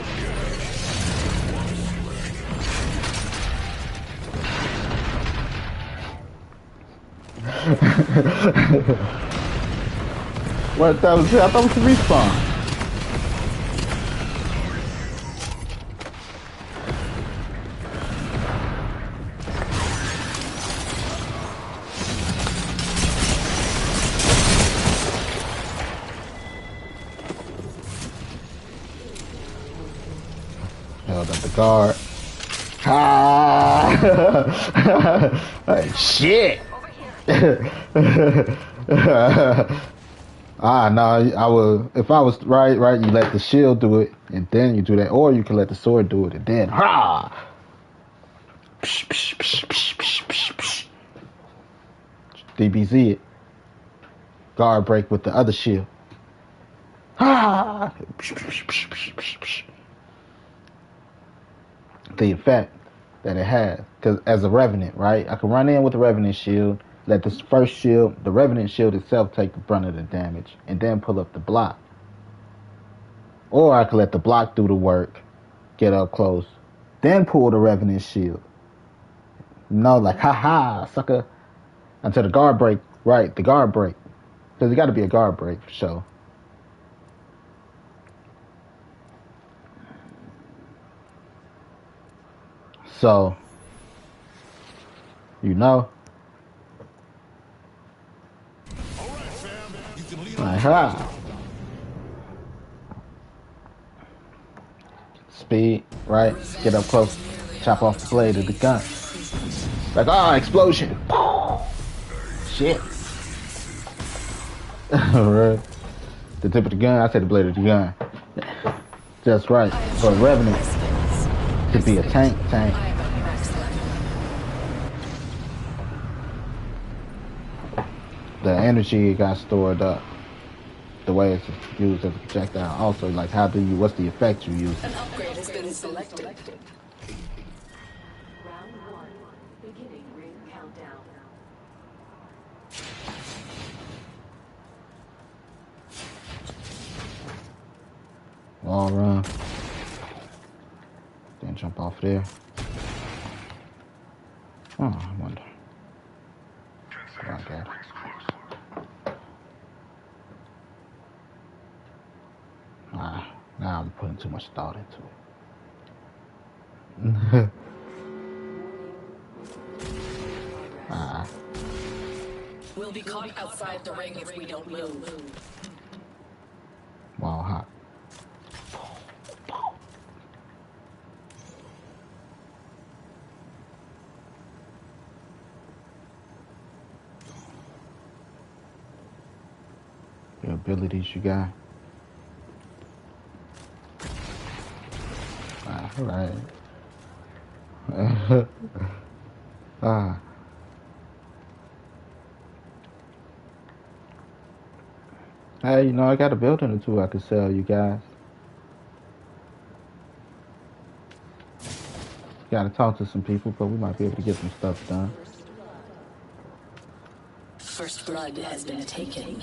what that was? I thought it was the respawn. Held up the guard. Ah! Shit! No, I would. If I was right, you let the shield do it, and then you do that, or you can let the sword do it, and then ha! DBZ it. Guard break with the other shield. Ha! The effect that it has, because as a Revenant, right, I can run in with the Revenant shield, let the first shield, the Revenant shield itself, take the brunt of the damage, and then pull up the block. Or I could let the block do the work, get up close, then pull the Revenant shield. No, like, haha, sucker. Until the guard break, right, the guard break. Because it got to be a guard break for sure. So, you know. Like, ha. Speed, right? Get up close, chop off the blade of the gun. Like, explosion. Shit. Right. The tip of the gun, I said the blade of the gun. Just right. For a Revenant to be a tank. The energy got stored up. The way it's used as a projectile. Also, like, what's the effect you use? An upgrade has been selected. Round 1. Beginning ring countdown. Wall run. Then jump off there. Oh, I wonder. Okay. Now I'm putting too much thought into it. Ah, We'll be caught outside the ring if we don't move. wow, hot. The abilities you got. All right. Ah. Hey, I got a building or two I could sell you guys. Gotta talk to some people, but we might be able to get some stuff done. First blood has been taken.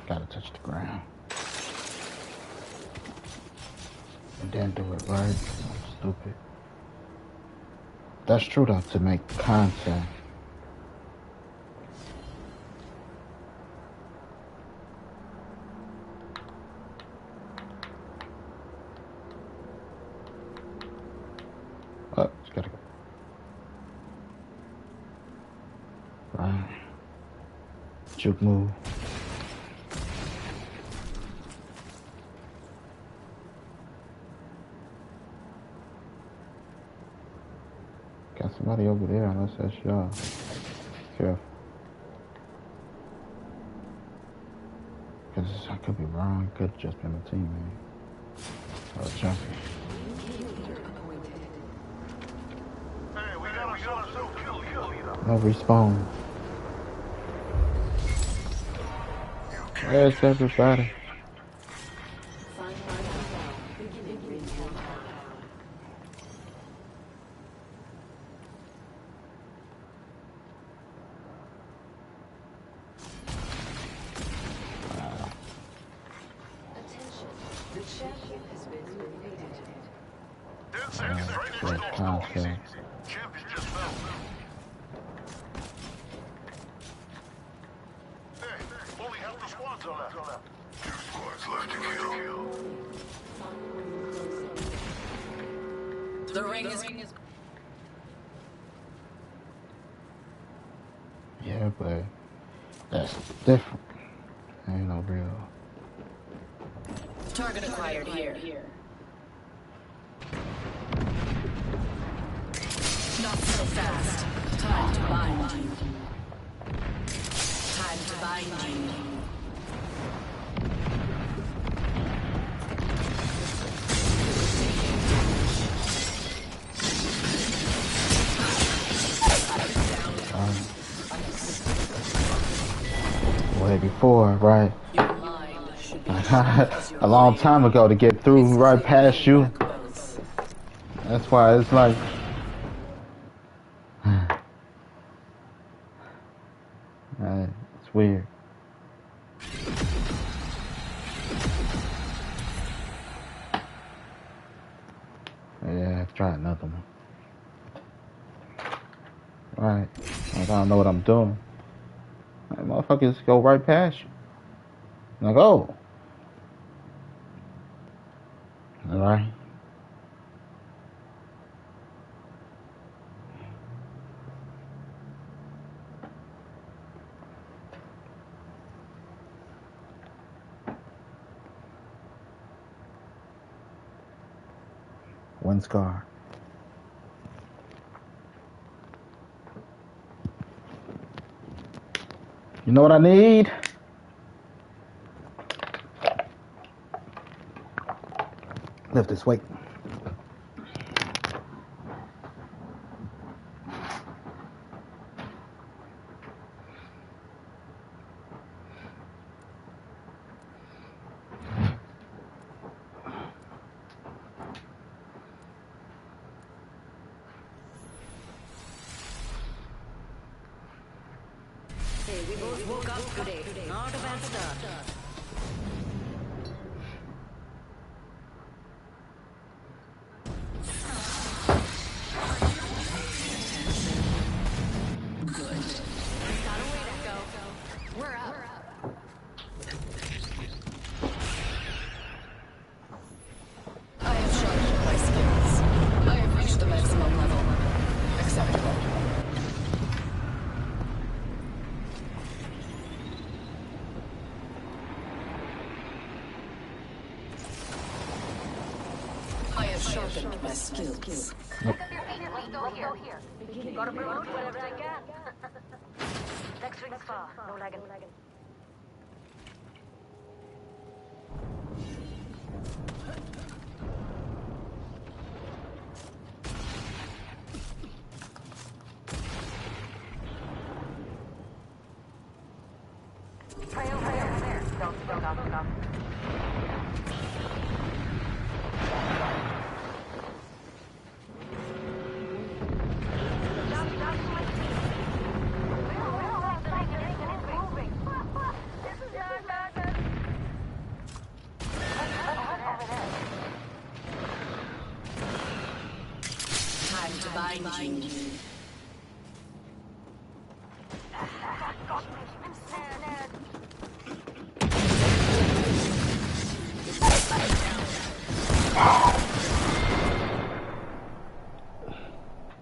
Gotta touch the ground. And then do it right. I'm stupid. That's true though, to make contact. Oh, just gotta go. Right. Juke move. Got somebody over there, unless that's y'all. Careful. Because I could be wrong. Could have just been a teammate. Oh, jumpy. Hey, we got ourselves a kill leader. No respawn. Where's everybody? Great contact. Champion just fell. Hey, only half the squads are left. 2 squads left to kill. The ring is... Yeah, but that's different. Ain't no real. Target acquired here. Not so fast. Time to bind you. Time to bind you. Way before, right? Your mind should be A long time ago to get through right past you. That's why it's like it's weird. Yeah, try another one. Right. I don't know what I'm doing. Like, motherfuckers go right past you. Like, oh. Alright. One scar. You know what I need? Lift this weight. Hey, we both woke up today. Not a bad start. I have sharpened my skills. I have reached the maximum level. Acceptable. I have sharpened my skills. Pick up your feet and we go here. Gotta promote whatever I can. Next ring is far. No lagging. Pray over there. Don't stop. Time to bind you.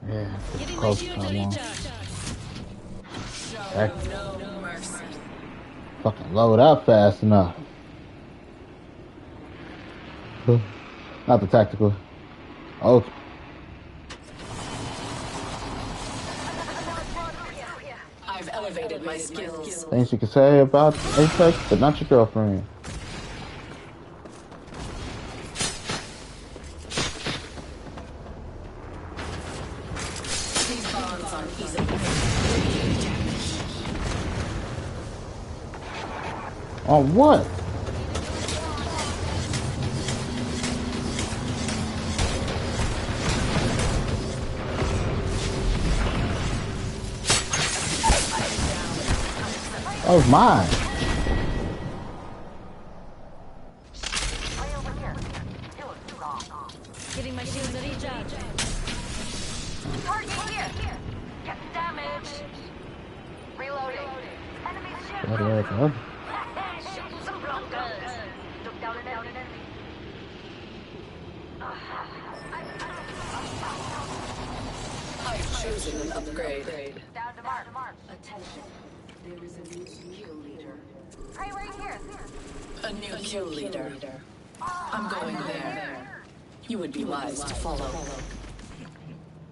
Yeah, close to one. Heck, No mercy. fucking load up fast enough. Not the tactical. Oh, I've elevated my skills. things you can say about Apex, but not your girlfriend. These bonds are easily On what? That was mine. Getting my shields a recharge. Target here. Getting damage. Reloading. Enemy ship. Shooting some blockers. Took down an enemy. I've chosen an upgrade. Down to mark. Attention. There is a new kill leader. Pray right here. A new kill leader. I'm going there. You would be wise to follow.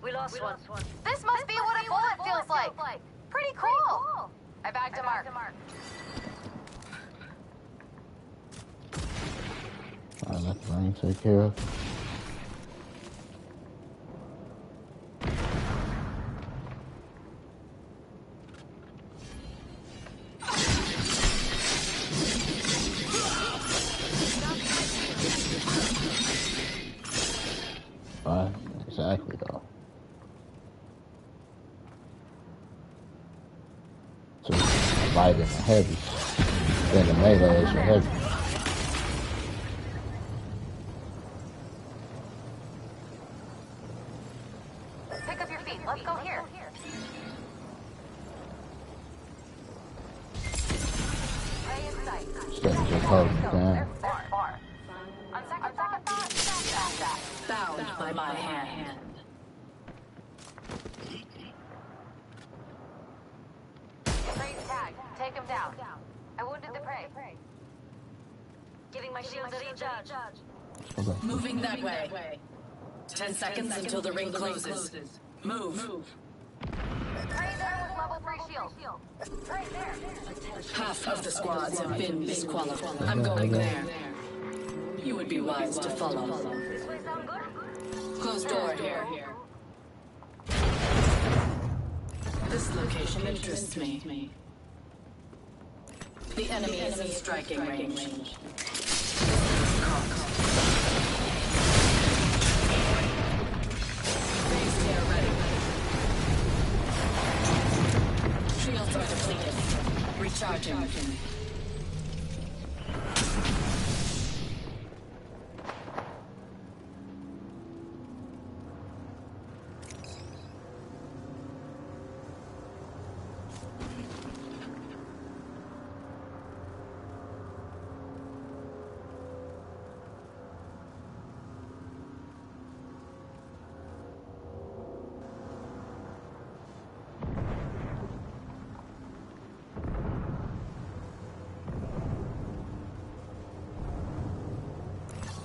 We lost one. This must be what a bullet feels like. Pretty cool. I bagged a mark. Alright, let the rain take care of. Right, exactly though. So light and the heavy. Then the melee is your heavy. Pick up your feet. Let's go here. Pray in sight. Stepping just holding it down. They're far. On second thought, Bound by my hand. Prey's tagged. Take him down. I wounded the prey. Giving my shields a recharge. Okay. Moving that way. 10 seconds until the ring closes. Move. Prey there was level level 3 shield. Right there. Half of the squads have been disqualified. I'm going there. You would be wise to follow. This way sound good? Closed door here. This location interests me. The enemy is in striking range. Base air ready. Shields are depleted. Recharging.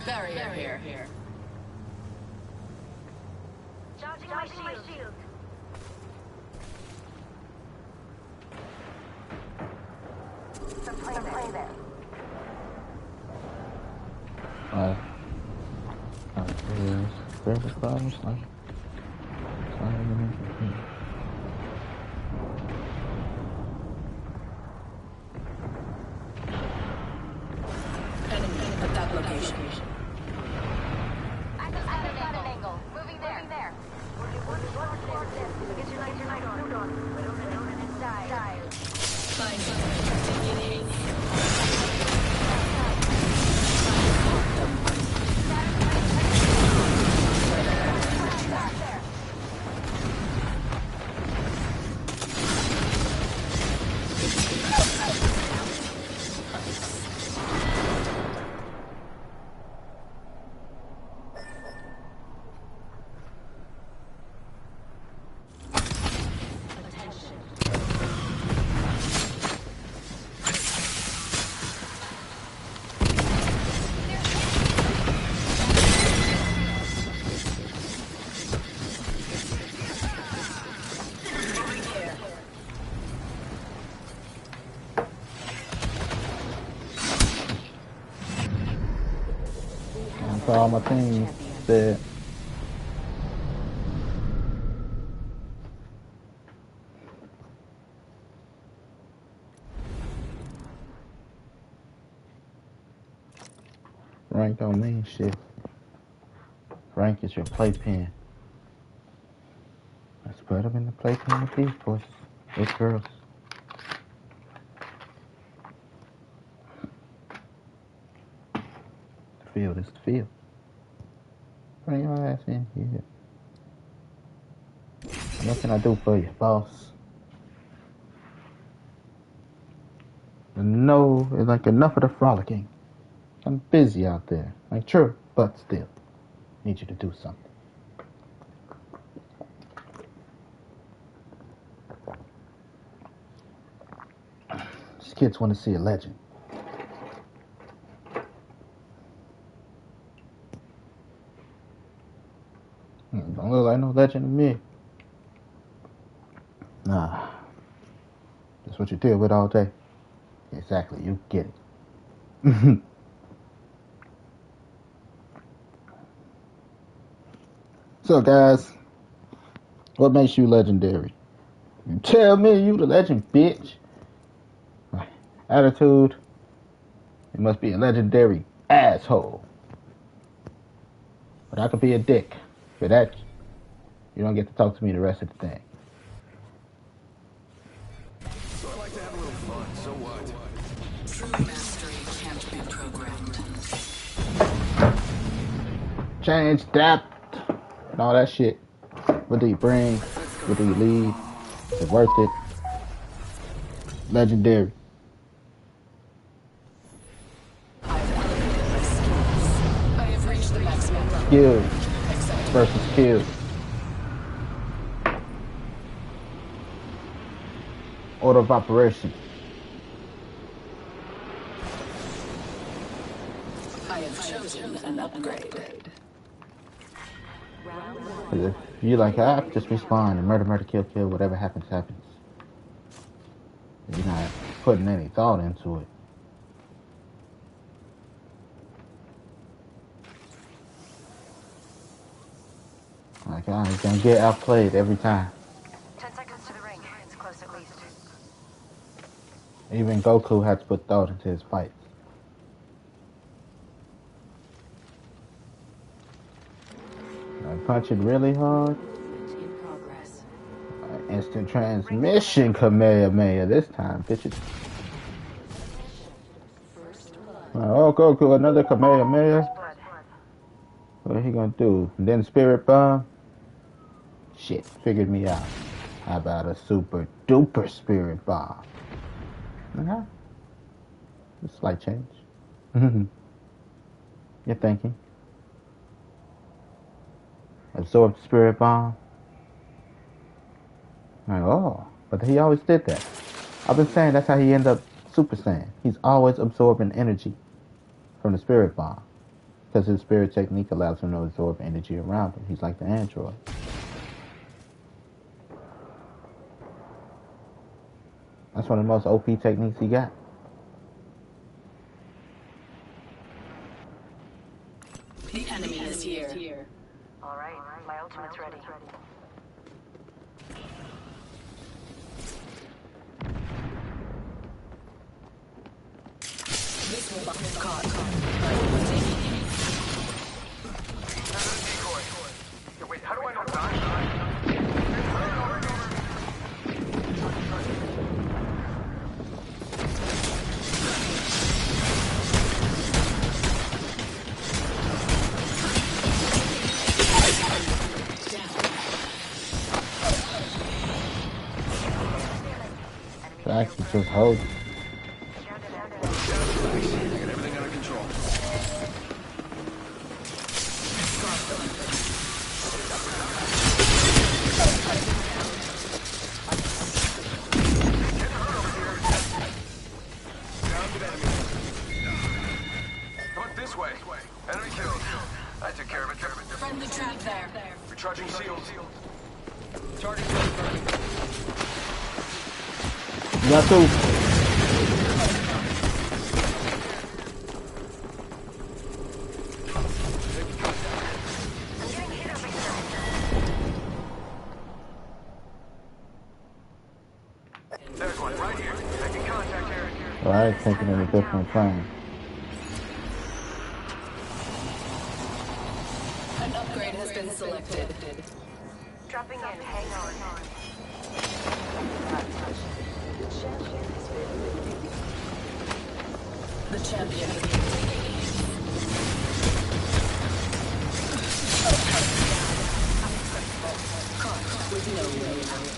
Barrier here. Charging my shield. Some play there. Service problems, like, Enemy at that location. I just got an angle. Moving there. Get your light on. Die. Find something. So all my things said. Rank don't mean shit. Rank is your playpen. Let's put them in the playpen with these boys. These girls. The field is the field. Bring your ass in here. What can I do for you, boss? No, it's like enough of the frolicking. I'm busy out there. Like, true, but still. Need you to do something. These kids want to see a legend. Don't look like no legend to me. Nah. That's what you deal with all day. Exactly, you get it. So guys, what makes you legendary? You tell me you the legend, bitch. Attitude, you must be a legendary asshole. But I could be a dick. For that, you don't get to talk to me the rest of the thing. So I like to have a little fun, so what? True mastery can't be programmed. Change that and all that shit. What do you bring? What do you leave? Is it worth it? Legendary. I've elevated my skills. I have reached the maximum level. Skills versus kills. Order of operation. I have chosen an upgrade. If you like, I just respawn and murder, kill, whatever happens, happens. putting any thought into it. Like, he's gonna get outplayed every time. 10 seconds to the ring. It's close at least. Even Goku had to put thought into his fights. I punch it really hard. In progress. Instant transmission Kamehameha this time, bitches. Oh, Goku, another Kamehameha. What he gonna do? And then Spirit Bomb? Shit, figured me out. How about a super duper Spirit Bomb? Uh-huh. A slight change. You're thinking. Absorb the Spirit Bomb. Like, oh, but he always did that. I've been saying that's how he ended up Super Saiyan. He's always absorbing energy from the Spirit Bomb. Because his spirit technique allows him to absorb energy around him. He's like the android. That's one of the most OP techniques he got. The enemy is here. Alright, my ultimate's ready. This will be caught. Wait, how do I not die? So I can just hold it. Everything under control. Come this way. Enemy killed. I took care of it. Friendly trap there. Recharging shields. Target confirmed. You got two. There's one right here. Making contact here. Alright, taking it a different plane. An upgrade has been selected. Dropping in, hang on. The champion has been caught with no way out.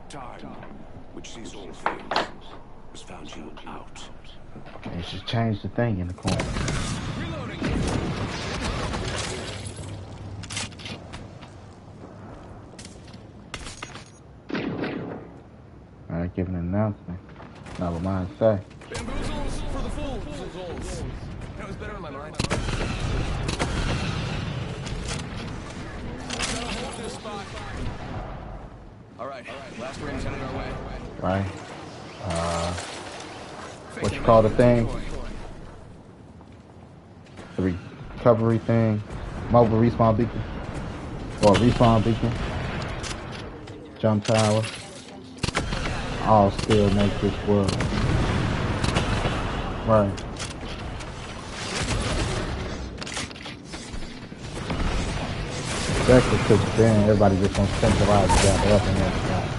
Time, which sees all things, has found you out. Okay, just change the thing in the corner. Alright, giving an announcement. Not what mine say. Bamboozles for the fools. That was better in my mind. Hold this spot. All right. Last ring's headed our way. Right? What you call the thing? The recovery thing? Mobile respawn beacon? Or respawn beacon? Jump tower? All still make this world. Right. Exactly, because then everybody just wants to centralize the gather up and everything.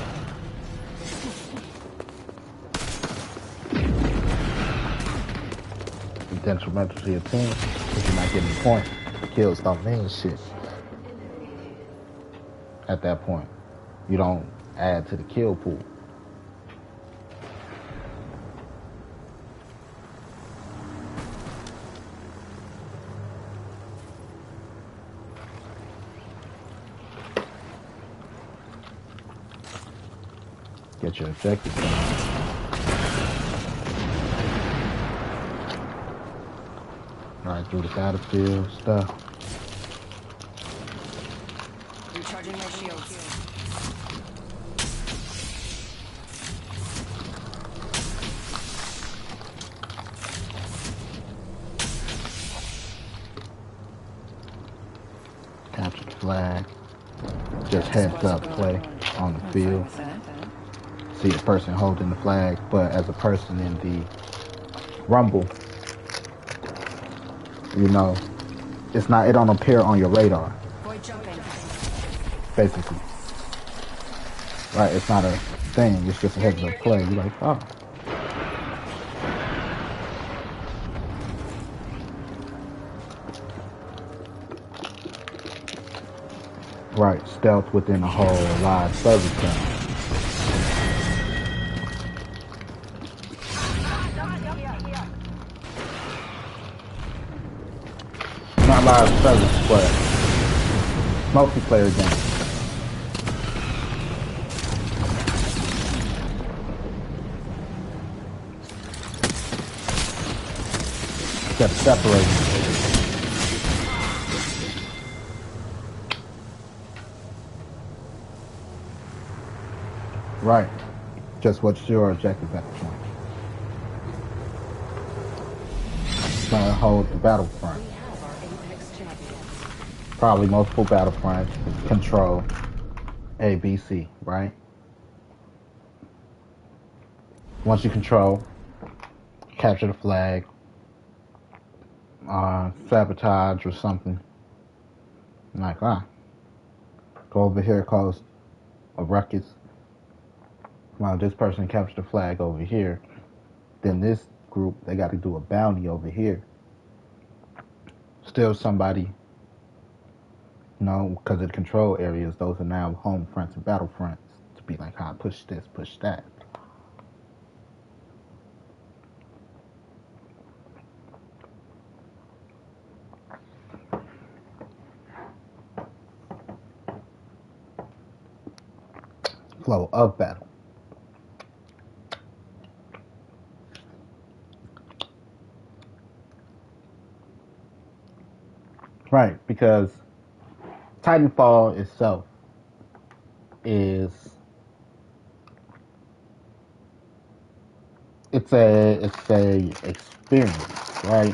Detrimental to your team because you're not getting the point. Kills don't mean shit. At that point, you don't add to the kill pool. Get your objective done. Right through the battlefield stuff. Recharging my shields. Capture the flag. Just heads up play on the field. See a person holding the flag, but as a person in the rumble, you know, it don't appear on your radar. Void jumping. Basically. Right, it's not a thing, it's just a heads up play. You're like, oh. Right, stealth within a whole live service zone. Not live service, but multiplayer game. Got to separate. Right. Just what's your objective at the point? Trying to hold the battlefront. We have our Apex champions. Probably multiple battlefronts. Control. A, B, C, right? Once you control, capture the flag, sabotage or something. Like, go over here, cause a ruckus. While this person captured the flag over here, then this group, they got to do a bounty over here. Still somebody, because of the control areas, those are now home fronts and battlefronts. To be like, push this, push that. Flow of battle. Right, because Titanfall itself is it's a experience, right?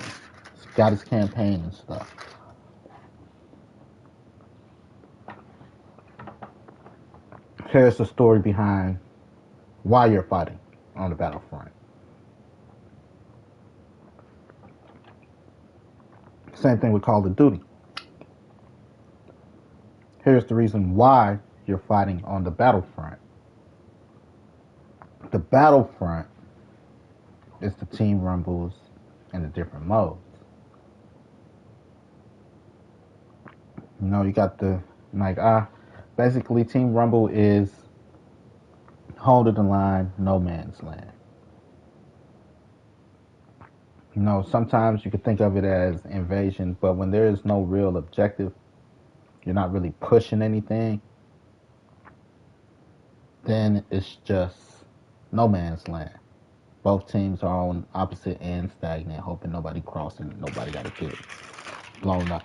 It's got its campaign and stuff. Here's the story behind why you're fighting on the battlefront. Same thing with Call of Duty. Here's the reason why you're fighting on the battlefront. The battlefront is the team rumbles and the different modes. You got basically Team Rumble is holding the line, no man's land. Sometimes you could think of it as invasion, but when there is no real objective, you're not really pushing anything, then it's just no man's land. Both teams are on opposite ends, stagnant, hoping nobody crossing, nobody got to get blown up.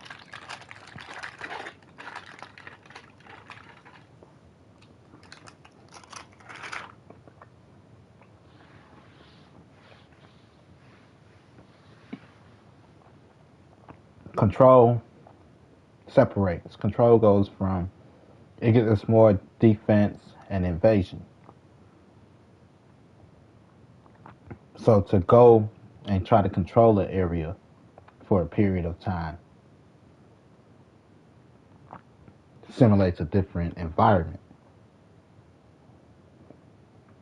Control separates. Control goes from, it gets more defense and invasion. So to go and try to control an area for a period of time simulates a different environment.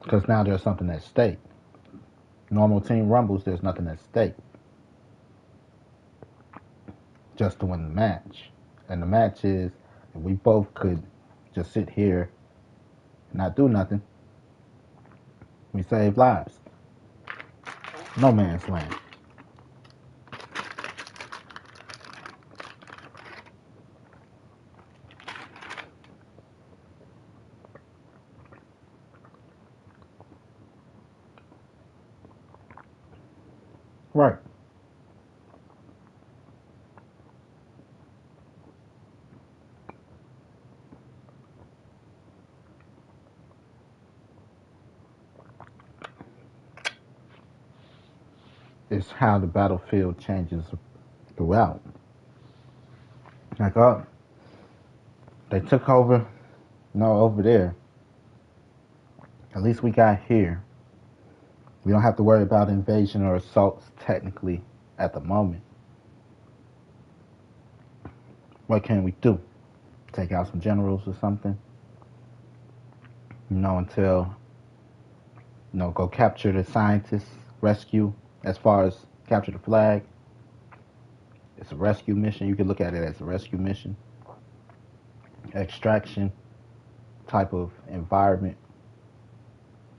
Because now there's something at stake. Normal team rumbles, there's nothing at stake. Just to win the match. And the match is, if we both could just sit here and not do nothing, we save lives. No man's land. Right. is how the battlefield changes throughout. Like, oh, they took over, no, over there. At least we got here. We don't have to worry about invasion or assaults technically at the moment. What can we do? Take out some generals or something? Until, go capture the scientists, rescue, as far as capture the flag. It's a rescue mission. You can look at it as a rescue mission. Extraction type of environment.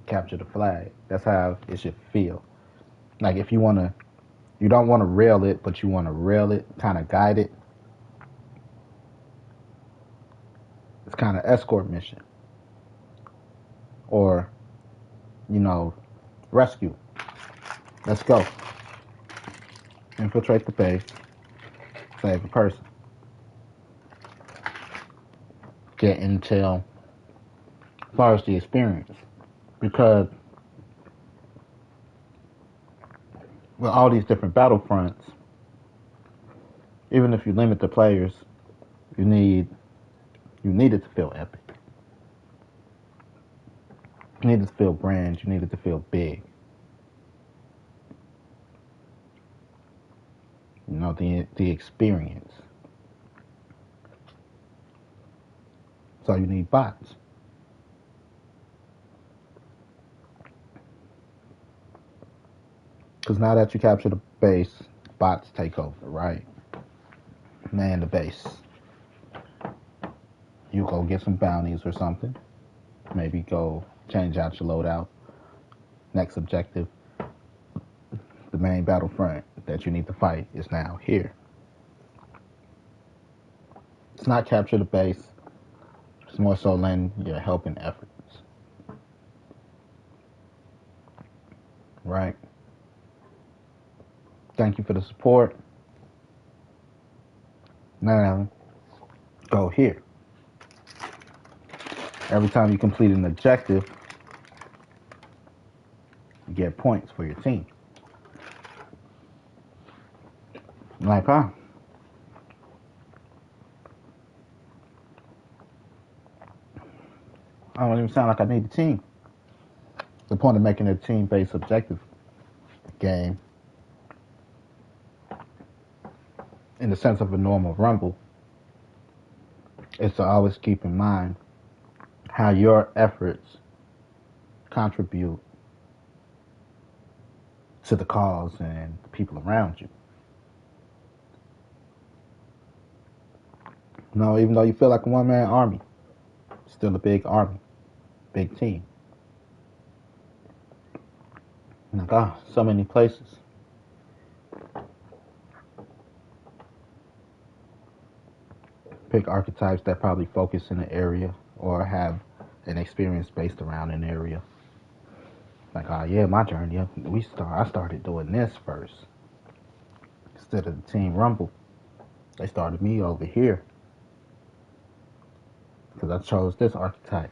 Capture the flag. That's how it should feel. Like if you don't want to rail it, but you want to rail it, kind of guide it. It's kind of escort mission. Or, rescue. Let's go. Infiltrate the base. Save a person. Get intel as far as the experience. Because with all these different battlefronts, even if you limit the players, you need it to feel epic. You need it to feel grand. You need it to feel big. The experience. So you need bots. Because now that you capture the base, bots take over, right? Man the base. You go get some bounties or something. Maybe go change out your loadout. Next objective. The main battlefront that you need to fight is now here. It's not capture the base. It's more so lend your helping efforts. Right? Thank you for the support. Now, go here. Every time you complete an objective, you get points for your team. Like, huh? I don't even sound like I need a team. The point of making a team-based objective game, in the sense of a normal rumble, is to always keep in mind how your efforts contribute to the cause and the people around you. Even though you feel like a one-man army, still a big army, big team. Like, so many places. Pick archetypes that probably focus in an area or have an experience based around an area. Like, my journey, I started doing this first. Instead of the Team Rumble, they started me over here. Because I chose this archetype.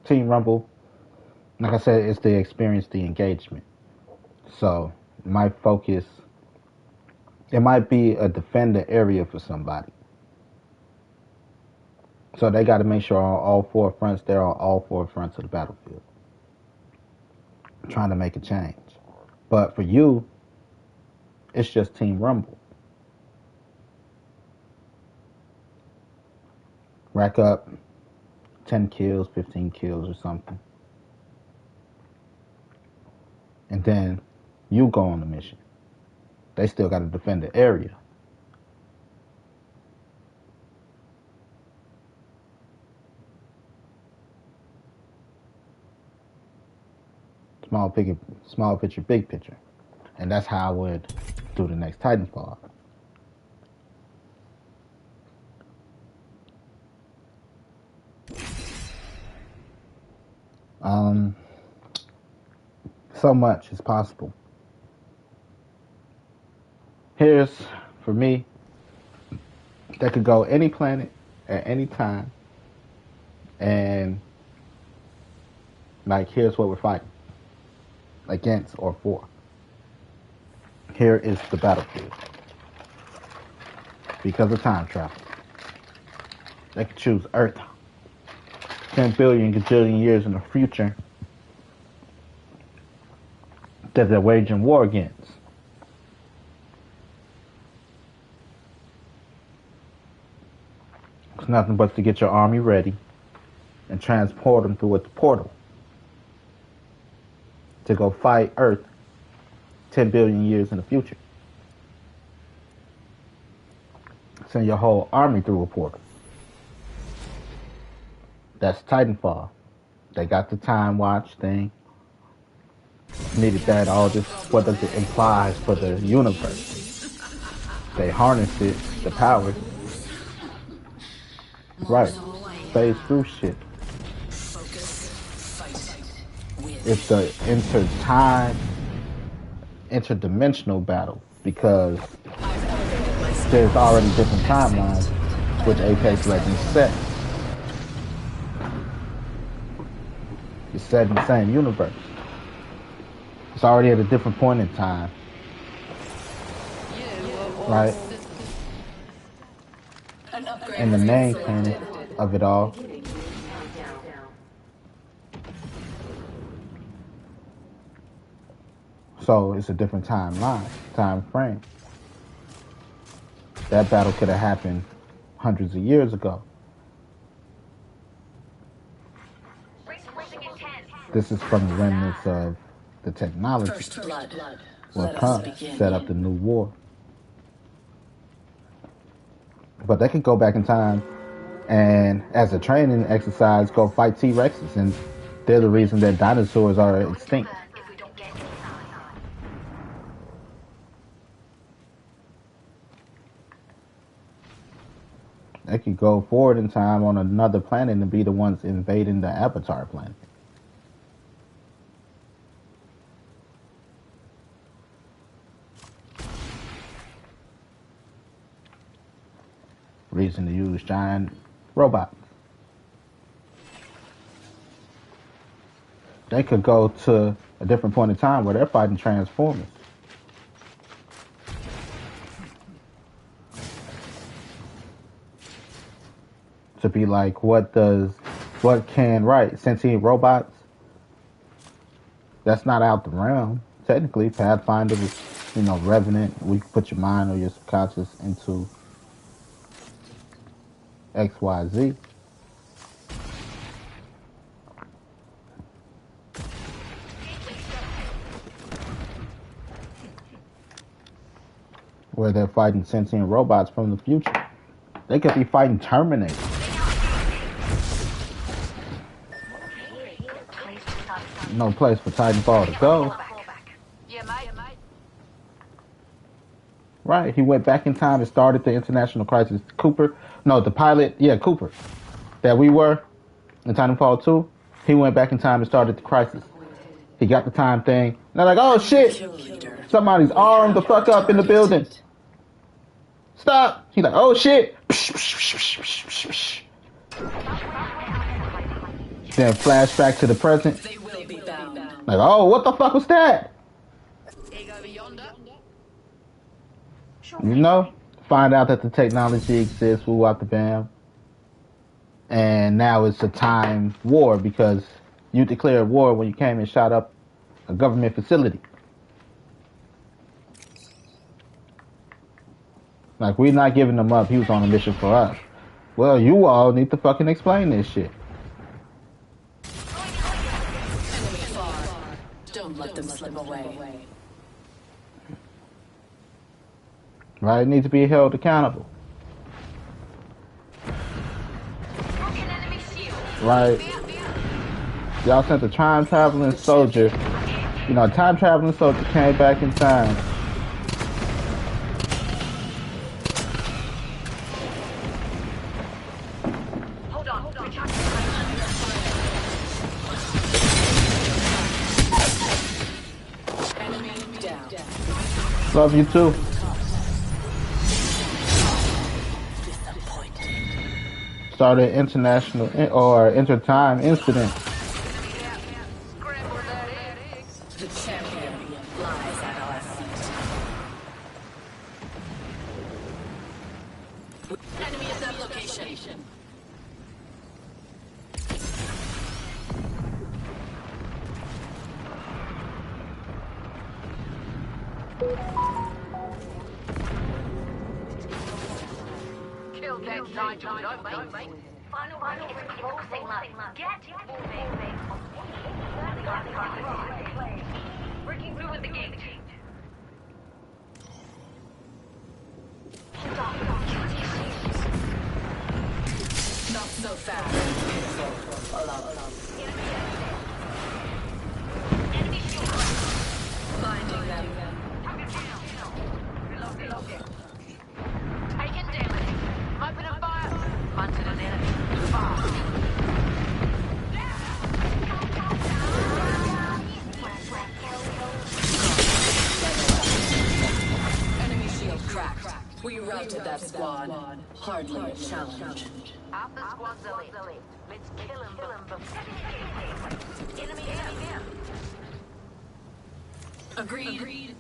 Team Rumble, like I said, it's the experience, the engagement. So, my focus, it might be a defender area for somebody. So they got to make sure on all four fronts, they're on all four fronts of the battlefield. Trying to make a change. But for you, it's just Team Rumble. Rack up 10 kills, 15 kills or something. And then you go on the mission. They still got to defend the area. Small picture, big picture. And that's how I would do the next Titanfall. So much is possible. Here's, for me, they could go any planet at any time And like, here's what we're fighting against or for. Here is the battlefield. Because of time travel, they could choose Earth 10 billion gajillion years in the future that they're waging war against. It's nothing but to get your army ready and transport them through a portal to go fight Earth 10 billion years in the future. Send your whole army through a portal. That's Titanfall. They got the time watch thing. Needed that, all this, what does it imply for the universe? They harness it, the power. Right. Phase through shit. It's the interdimensional battle, because there's already different timelines which Apex Legends set. It's set in the same universe. It's already at a different point in time. Right? And the main planet of it all so it's a different timeline, time frame. That battle could have happened hundreds of years ago. This is from the remnants of the technology. First blood. Will come, set up the new war. But they could go back in time and, as a training exercise, go fight T-Rexes, and they're the reason that dinosaurs are extinct. They could go forward in time on another planet and be the ones invading the Avatar planet. Reason to use giant robots. They could go to a different point in time where they're fighting Transformers. To be like, what can, right, sentient robots? That's not out the realm. Technically, Pathfinder was, Revenant. We can put your mind or your subconscious into XYZ. Where they're fighting sentient robots from the future. They could be fighting Terminator. No place for Titanfall to go. Right, he went back in time and started the International Crisis. Cooper, that we were in Titanfall 2, he went back in time and started the crisis. He got the time thing. And they're like, oh shit, somebody's armed the fuck up in the building. Stop. He's like, oh shit. Then flashback to the present. Like, oh, what the fuck was that? Find out that the technology exists, woo out the bam. And now it's a time war because you declared war when you came and shot up a government facility. Like, we're not giving him up. He was on a mission for us. Well, you all need to fucking explain this shit. Don't let them slip away. Right? It needs to be held accountable. Right? Y'all sent a time-traveling soldier. A time-traveling soldier came back in time. Love you too. started international or intertime incident. The champion lies at our feet. Enemy at that location. Kill that side, don't mate. Final one is closing line. Get moving. Breaking through with the gate. Not so fast. Beautiful. Allow. Enemy shield. Binding them. Taking damage. Opening fire. Hunted an enemy. Fire. Enemy shield cracked. We routed that squad. Hardly a challenge. Half the squad's elite. Let's kill him before. Enemy here. Agreed.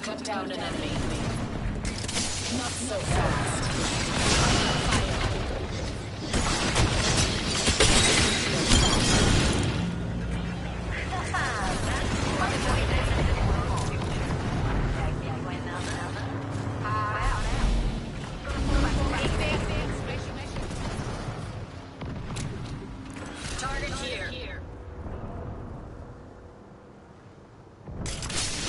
Cut down an enemy. Not so fast. Target here.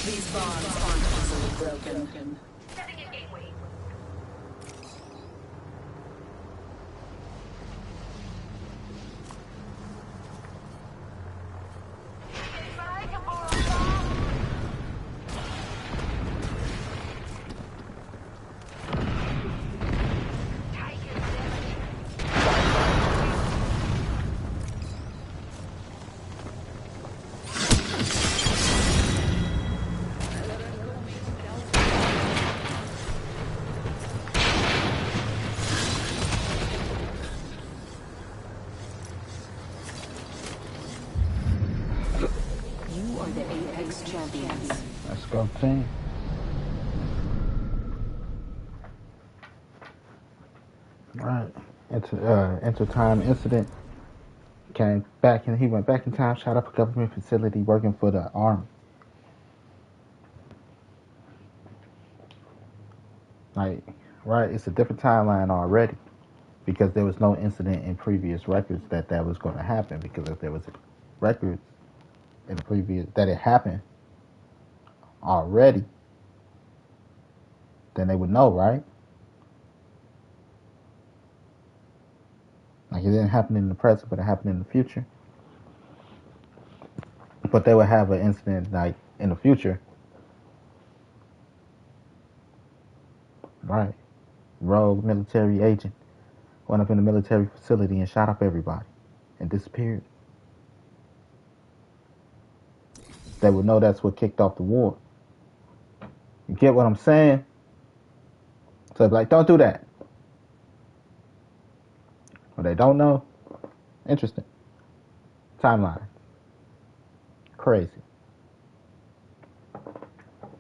These bonds aren't easily broken. Setting a gateway. You are the Apex champions. Let's go, team. Right. Intertime incident. Came back and he went back in time, shot up a government facility working for the army. Like, right, it's a different timeline already because there was no incident in previous records that was going to happen. Because if there was records in the previous that it happened already, then they would know, right? Like, it didn't happen in the present, but it happened in the future. But they would have an incident like in the future, right? Rogue military agent went up in the military facility and shot up everybody and disappeared. They would know that's what kicked off the war. You get what I'm saying? So they'd be like, don't do that. Well, they don't know. Interesting. Timeline. Crazy.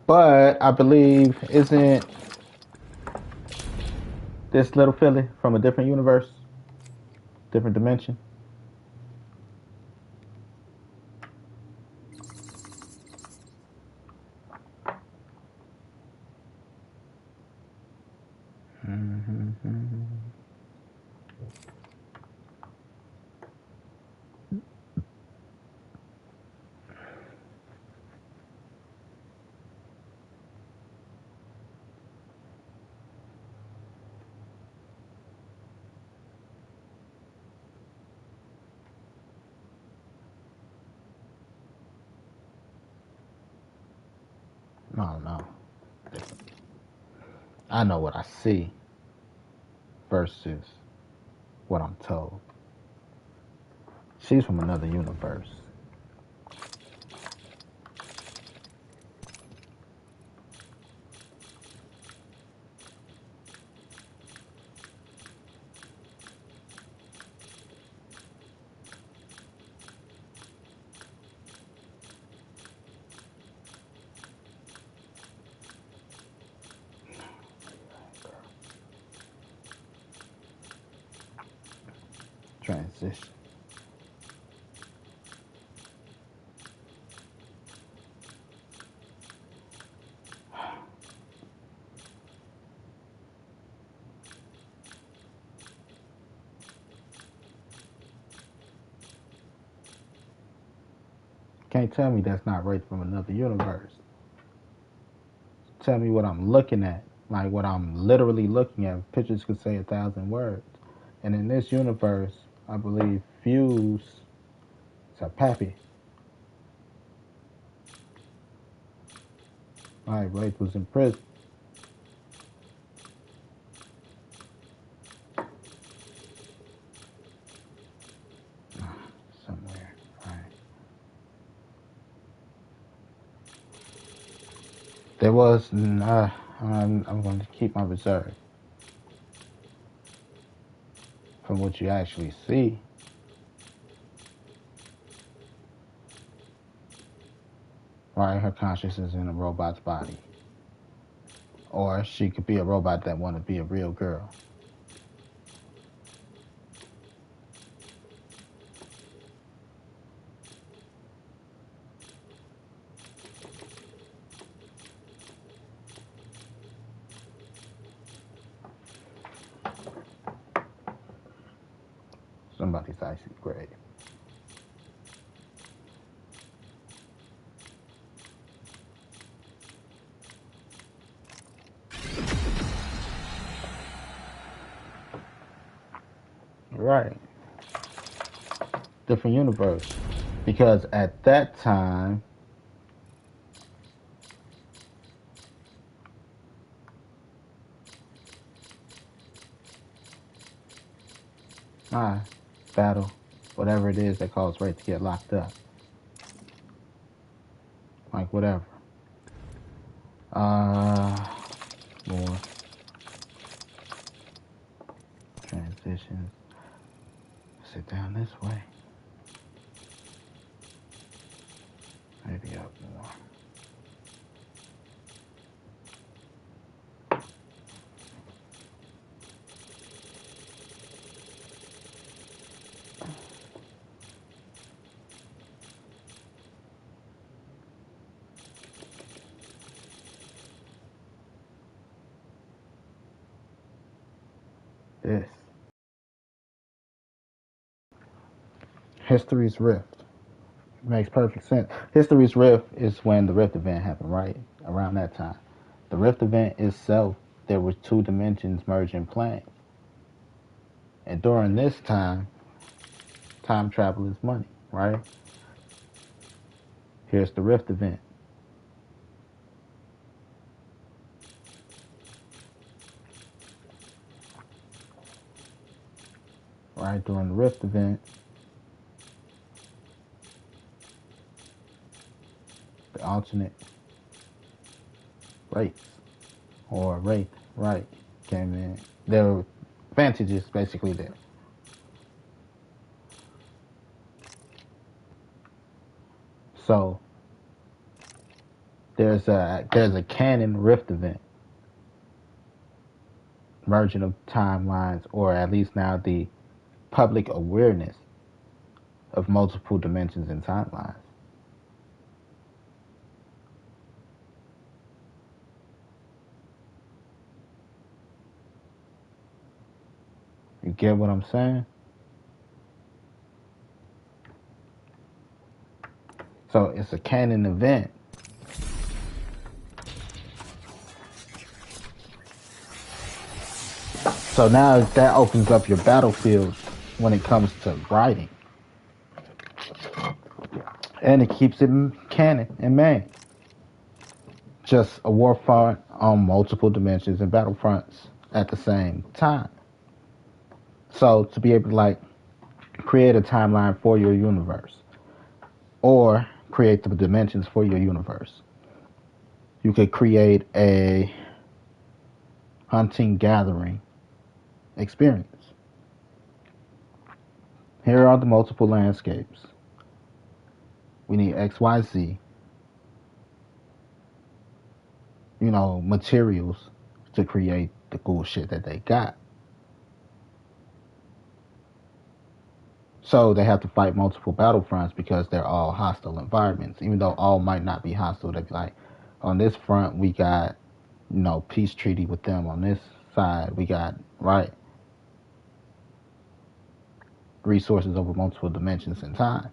But I believe, isn't this little Philly from a different universe? Different dimension? don't know. I know what I see versus what I'm told. She's from another universe. Transition. Can't tell me that's not right from another universe. Tell me what I'm looking at, like what I'm literally looking at. Pictures could say 1,000 words. And in this universe, I believe Fuse is a pappy. Alright, Wraith was in prison. Somewhere. Alright. There was, I'm going to keep my reserve. From what you actually see. Right, her consciousness is in a robot's body. Or she could be a robot that want to be a real girl. Somebody's icy grave. Right. Different universe. Because at that time, battle, whatever it is that caused Wraith to get locked up. Like whatever. More transitions. Sit down this way. Maybe up more. This. History's Rift. Makes perfect sense. History's Rift is when the Rift event happened, right? Around that time. The Rift event itself, there were two dimensions merging planes. And during this time travel is money, right? Here's the Rift event. Right, during the Rift event, the alternate rates, or Wraith, right, came in. There were advantages basically there. So there's a canon Rift event, merging of timelines, or at least now the public awareness of multiple dimensions and timelines. You get what I'm saying? So it's a canon event. So now that opens up your battlefield when it comes to writing. And it keeps it canon in man. just a war front on multiple dimensions and battlefronts at the same time. So to be able to like create a timeline for your universe or create the dimensions for your universe, you could create a hunting gathering experience. Here are the multiple landscapes. We need XYZ, materials to create the cool shit that they got. So they have to fight multiple battlefronts because they're all hostile environments. Even though all might not be hostile, they'd be like, on this front we got, peace treaty with them. On this side we got, right, resources over multiple dimensions and time.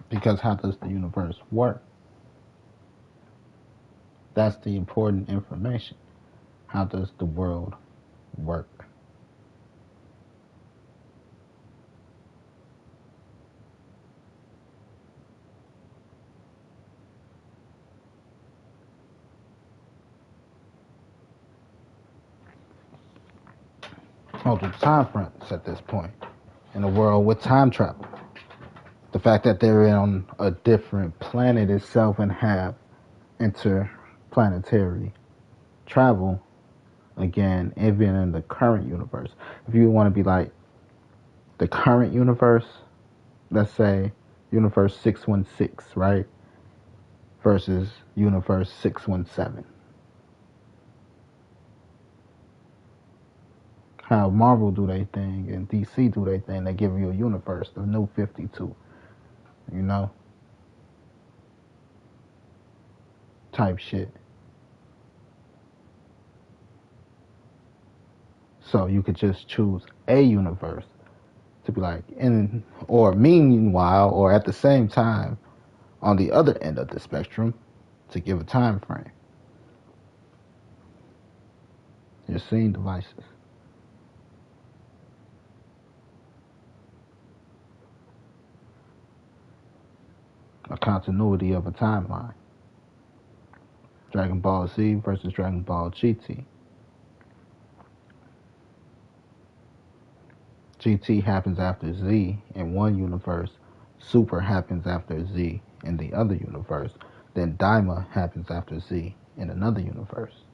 Because how does the universe work? That's the important information. How does the world work? Multiple time fronts at this point in a world with time travel. The fact that they're on a different planet itself and have interplanetary travel, again, even in the current universe. If you want to be like the current universe, let's say universe 616, right? Versus universe 617. How Marvel do their thing and DC do their thing, they give you a universe, the new 52. Type shit. So you could just choose a universe to be like meanwhile, or at the same time, on the other end of the spectrum, to give a time frame. Your scene devices. A continuity of a timeline. Dragon Ball Z versus Dragon Ball GT. GT happens after Z in one universe. Super happens after Z in the other universe. Then Daima happens after Z in another universe.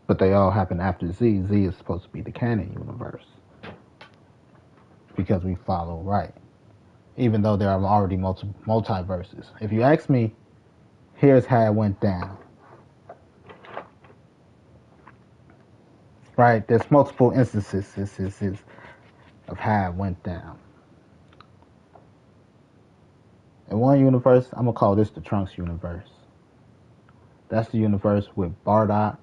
But they all happen after Z. Z is supposed to be the canon universe. Because we follow right. Even though there are already multiverses. If you ask me, here's how it went down. Right? There's multiple instances of how it went down. In one universe, I'm going to call this the Trunks universe. That's the universe with Bardock.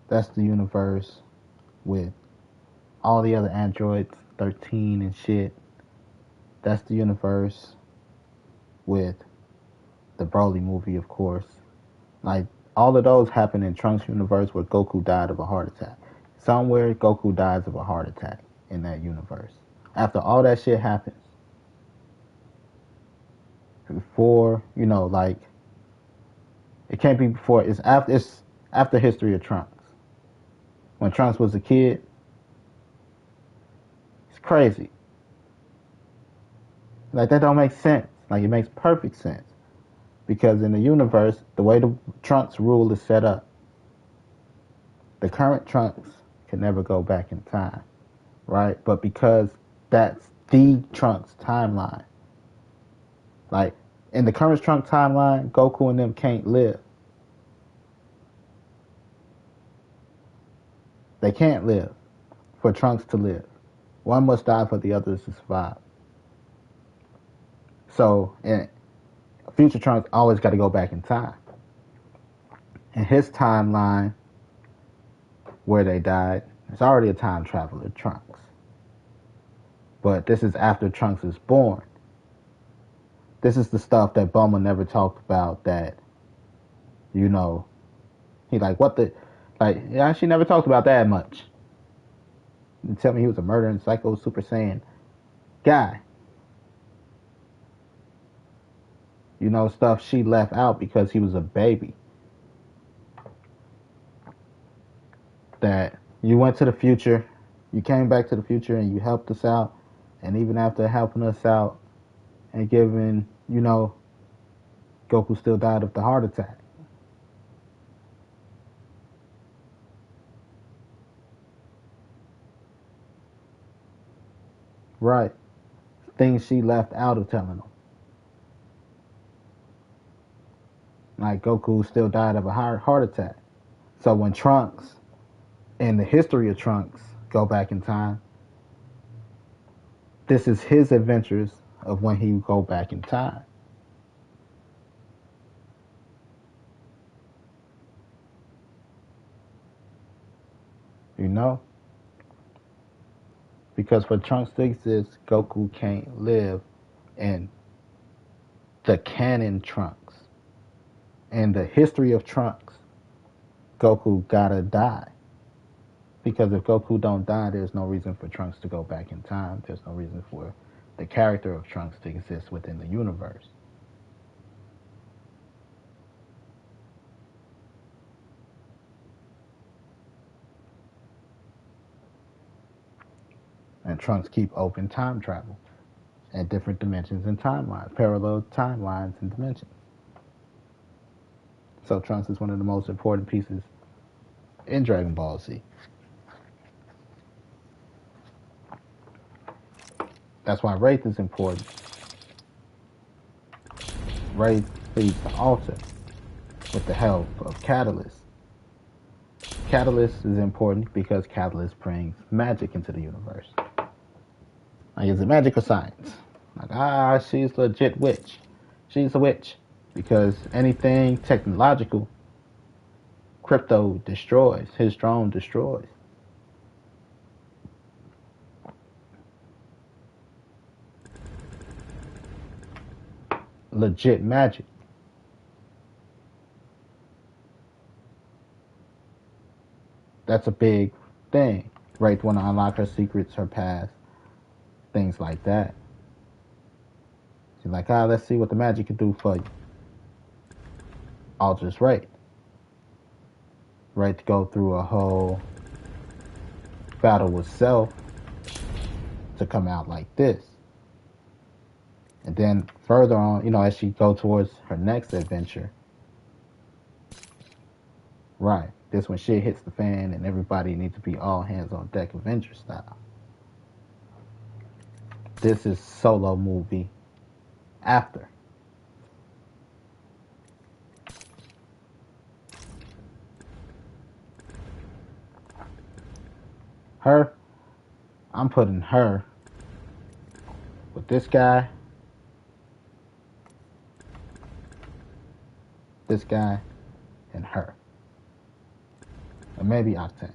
That's the universe with all the other androids, 13 and shit. That's the universe with the Broly movie, of course. Like, all of those happen in Trunks universe where Goku died of a heart attack. Somewhere Goku dies of a heart attack in that universe. After all that shit happens, before, it can't be before, it's after History of Trunks. When Trunks was a kid, it's crazy. Like, that don't make sense. Like, it makes perfect sense. Because in the universe, the way the Trunks rule is set up, the current Trunks can never go back in time, right? But because that's the Trunks timeline, like, in the current Trunks timeline, Goku and them can't live. They can't live for Trunks to live. One must die for the others to survive. So, future Trunks always got to go back in time. In his timeline, where they died. It's already a time traveler, Trunks. But this is after Trunks is born. This is the stuff that Bulma never talked about that, you know, he like, what the, like, yeah, she never talked about that much. You tell me he was a murdering psycho Super Saiyan guy. You know, stuff she left out because he was a baby. That you went to the future, you came back to the future and you helped us out. And even after helping us out and giving, you know, Goku still died of the heart attack. Right. Things she left out of telling them. Like Goku still died of a heart attack. So when Trunks and the history of Trunks go back in time, this is his adventures of when he would go back in time. You know? Because for Trunks to exist, Goku can't live in the canon Trunks. In the history of Trunks, Goku gotta die. Because if Goku don't die, there's no reason for Trunks to go back in time. There's no reason for the character of Trunks to exist within the universe. And Trunks keep open time travel at different dimensions and timelines, parallel timelines and dimensions. So Trunks is one of the most important pieces in Dragon Ball Z. That's why Wraith is important. Wraith leads the altar with the help of Catalyst. Catalyst is important because Catalyst brings magic into the universe. Like, is it magic or science? Like, she's a legit witch. She's a witch. Because anything technological, Crypto destroys. His drone destroys. Legit magic. That's a big thing. Wraith want to unlock her secrets, her past, things like that. She's like, let's see what the magic can do for you. Alters Wraith. Wraith go through a whole battle with self to come out like this. And then further on, you know, as she go towards her next adventure, right, this when shit hits the fan and everybody needs to be all hands on deck Avenger style. This is Solo movie after. Her, I'm putting her with this guy, and her. And maybe Octane.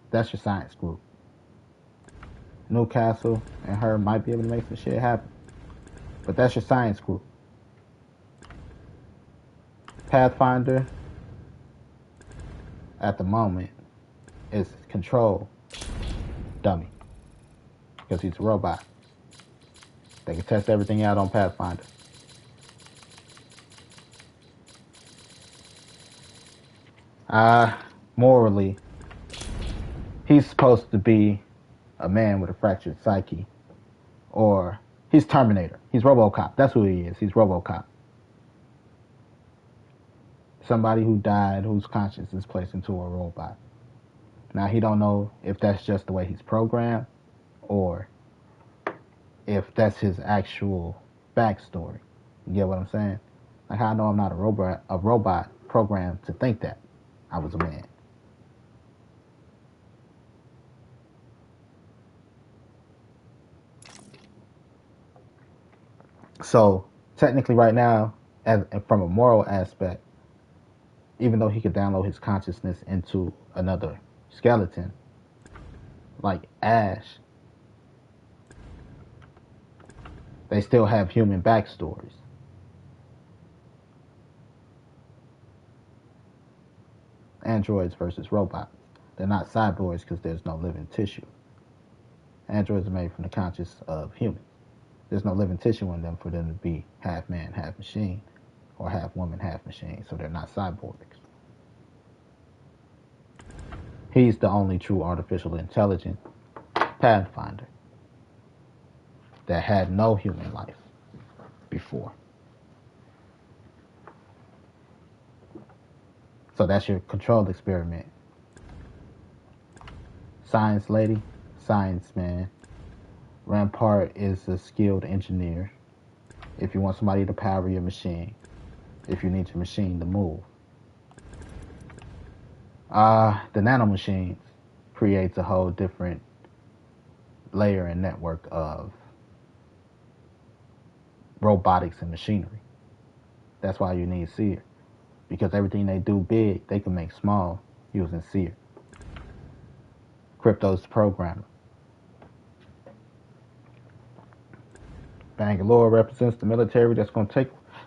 That's your science group. Newcastle and her might be able to make some shit happen. But that's your science group. Pathfinder, at the moment, is Control dummy. Because he's a robot. They can test everything out on Pathfinder. Morally, he's supposed to be a man with a fractured psyche. Or he's Terminator. He's RoboCop. That's who he is. He's RoboCop. Somebody who died, whose conscience is placed into a robot. Now, he don't know if that's just the way he's programmed or if that's his actual backstory. You get what I'm saying? Like, how I know I'm not a robot programmed to think that I was a man. So, technically right now, from a moral aspect, even though he could download his consciousness into another skeleton, like Ash, they still have human backstories. Androids versus robots. They're not cyborgs because there's no living tissue. Androids are made from the conscious of humans. There's no living tissue in them for them to be half man, half machine, or half woman, half machine, so they're not cyborgs. He's the only true artificial intelligent Pathfinder that had no human life before. So that's your control experiment. Science lady, science man. Rampart is a skilled engineer. If you want somebody to power your machine, if you need your machine to move. The nanomachines creates a whole different layer and network of robotics and machinery. That's why you need Seer. Because everything they do big, they can make small using Seer. Crypto's the programmer. Bangalore represents the military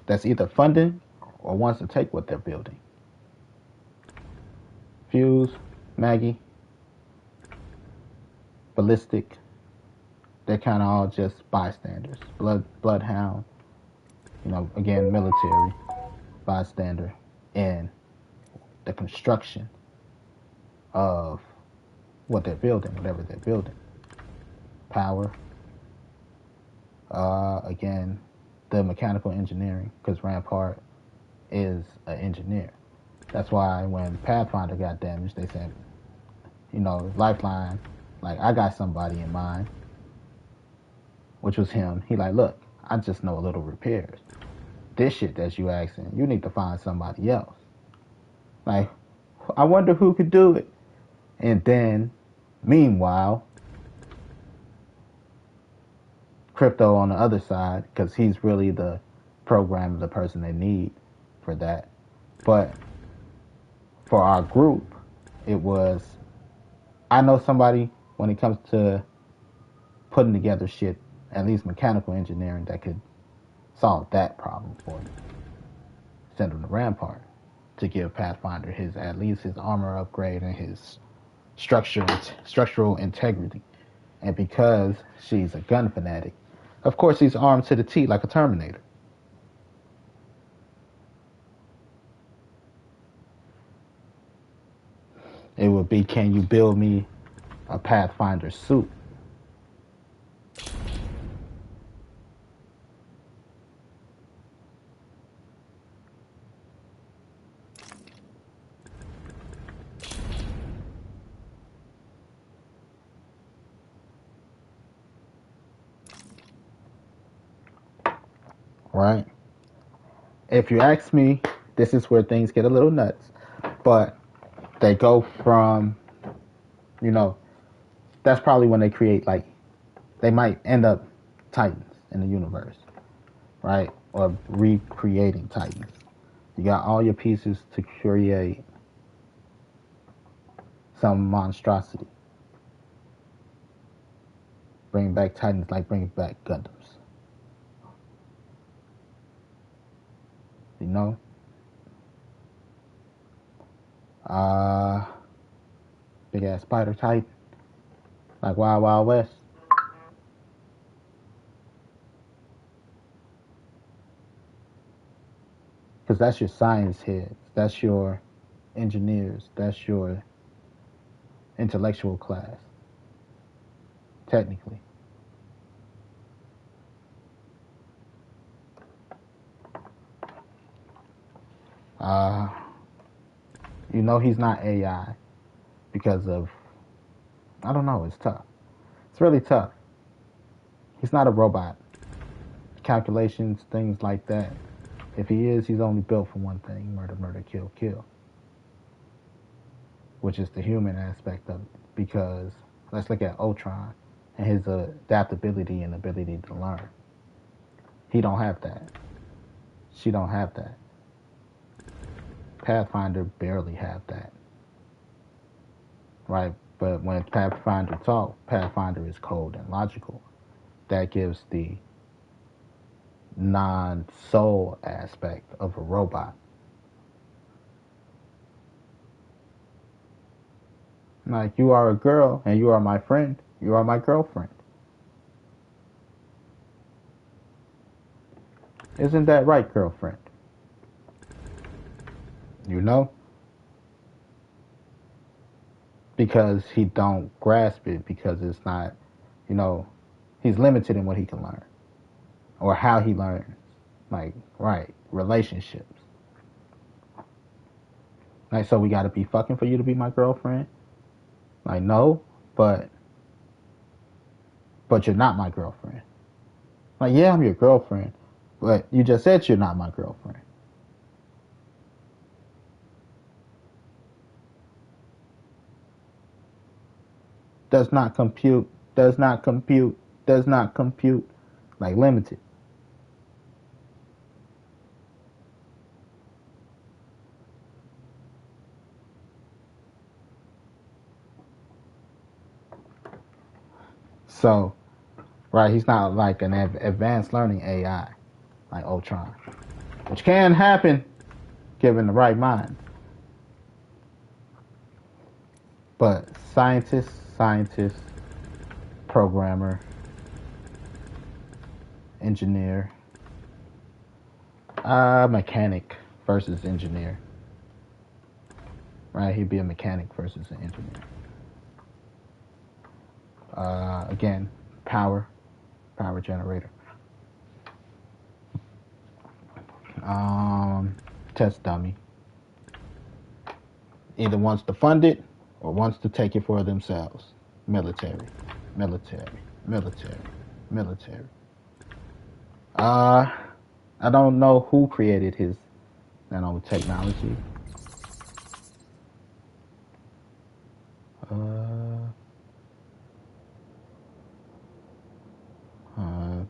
that's either funding or wants to take what they're building. Fuse, Maggie, Ballistic, they're kind of all just bystanders. Bloodhound, again, military, bystander in the construction of what they're building, whatever they're building. Power, again, the mechanical engineering, because Rampart is an engineer. That's why when Pathfinder got damaged, they said, Lifeline, like, I got somebody in mind, which was him. He like, look, I just know a little repairs. This shit that you asking, you need to find somebody else. Like, I wonder who could do it. And then, meanwhile, Crypto on the other side, because he's really the programmer, the person they need for that. But for our group, it was, I know somebody when it comes to putting together shit, at least mechanical engineering, that could solve that problem for me. Send him to Rampart to give Pathfinder at least his armor upgrade and his structural integrity. And because she's a gun fanatic, of course he's armed to the teeth like a Terminator. It would be, can you build me a Pathfinder suit? Right? If you ask me, this is where things get a little nuts. But they go from, that's probably when they create, like, they might end up Titans in the universe, right? Or recreating Titans. You got all your pieces to create some monstrosity. Bring back Titans like bringing back Gundams. Big ass spider Titan. Like Wild Wild West. Because that's your science heads. That's your engineers. That's your intellectual class. Technically. He's not AI because of, I don't know, it's tough. It's really tough. He's not a robot. Calculations, things like that. If he is, he's only built for one thing: murder, murder, kill, kill. Which is the human aspect of it. Because let's look at Ultron and his adaptability and ability to learn. He don't have that. She don't have that. Pathfinder barely have that. right? But when Pathfinder talks, Pathfinder is cold and logical. That gives the non-soul aspect of a robot. Like, you are a girl and you are my friend. You are my girlfriend. Isn't that right, girlfriend? You know? Because he don't grasp it, because it's not, you know, he's limited in what he can learn or how he learns. Like, right, relationships. Like, so we gotta be fucking for you to be my girlfriend? Like, no, but you're not my girlfriend. Like, yeah, I'm your girlfriend, but you just said you're not my girlfriend. Does not compute, does not compute, does not compute. Like, limited. So, right, he's not like an advanced learning AI like Ultron, which can happen given the right mind. But scientist, programmer, engineer, mechanic versus engineer. Right, he'd be a mechanic versus an engineer. Again, power generator. Test dummy. Either wants to fund it or wants to take it for themselves. Military. I don't know who created his nanotechnology.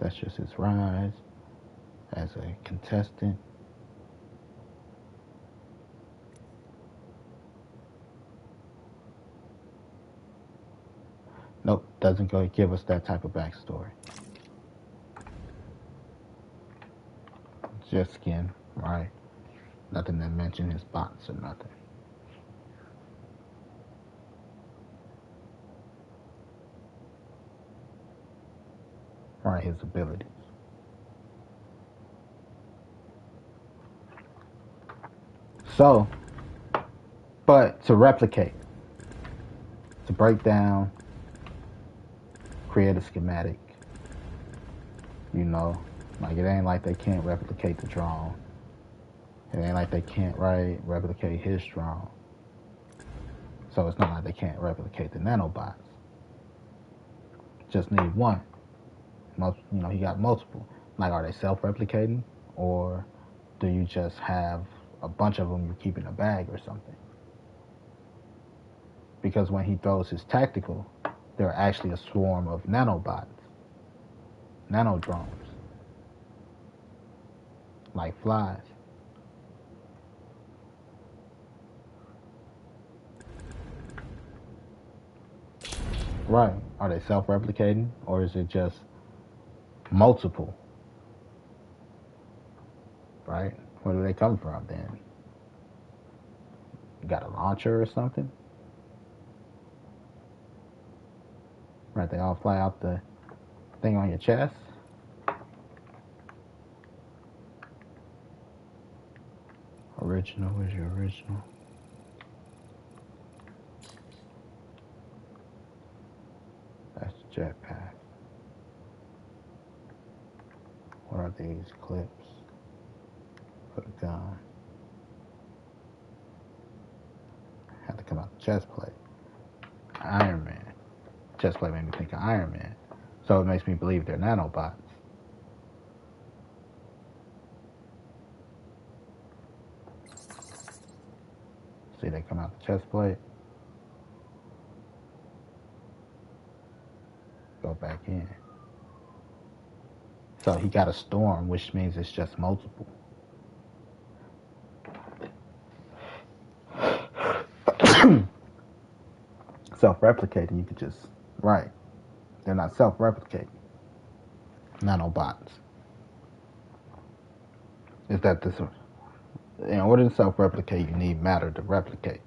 That's just his rise as a contestant. Nope, doesn't go give us that type of backstory. Just skin, right? Nothing to mention his bots or nothing. Right, his abilities. So, but to replicate, to break down, create a schematic, you know, like it ain't like they can't replicate the drone. It ain't like they can't replicate his drone. So it's not like they can't replicate the nanobots. Just need one. He got multiple. Like, are they self-replicating, or do you just have a bunch of them you keep in a bag or something? Because when he throws his tactical, they're actually a swarm of nanobots, nano drones, like flies. Right. Are they self-replicating, or is it just multiple? Right? Where do they come from then? You got a launcher or something? Right, they all fly out the thing on your chest? Original, where's your original? That's the jetpack. What are these clips? Put a gun. Had to come out the chest plate. Iron Man. Chest plate made me think of Iron Man. So it makes me believe they're nanobots. See, they come out the chest plate. Go back in. So he got a storm, which means it's just multiple. self-replicating. You could just, right. They're not self-replicating. Nanobots. Is that this? In order to self-replicate, you need matter to replicate.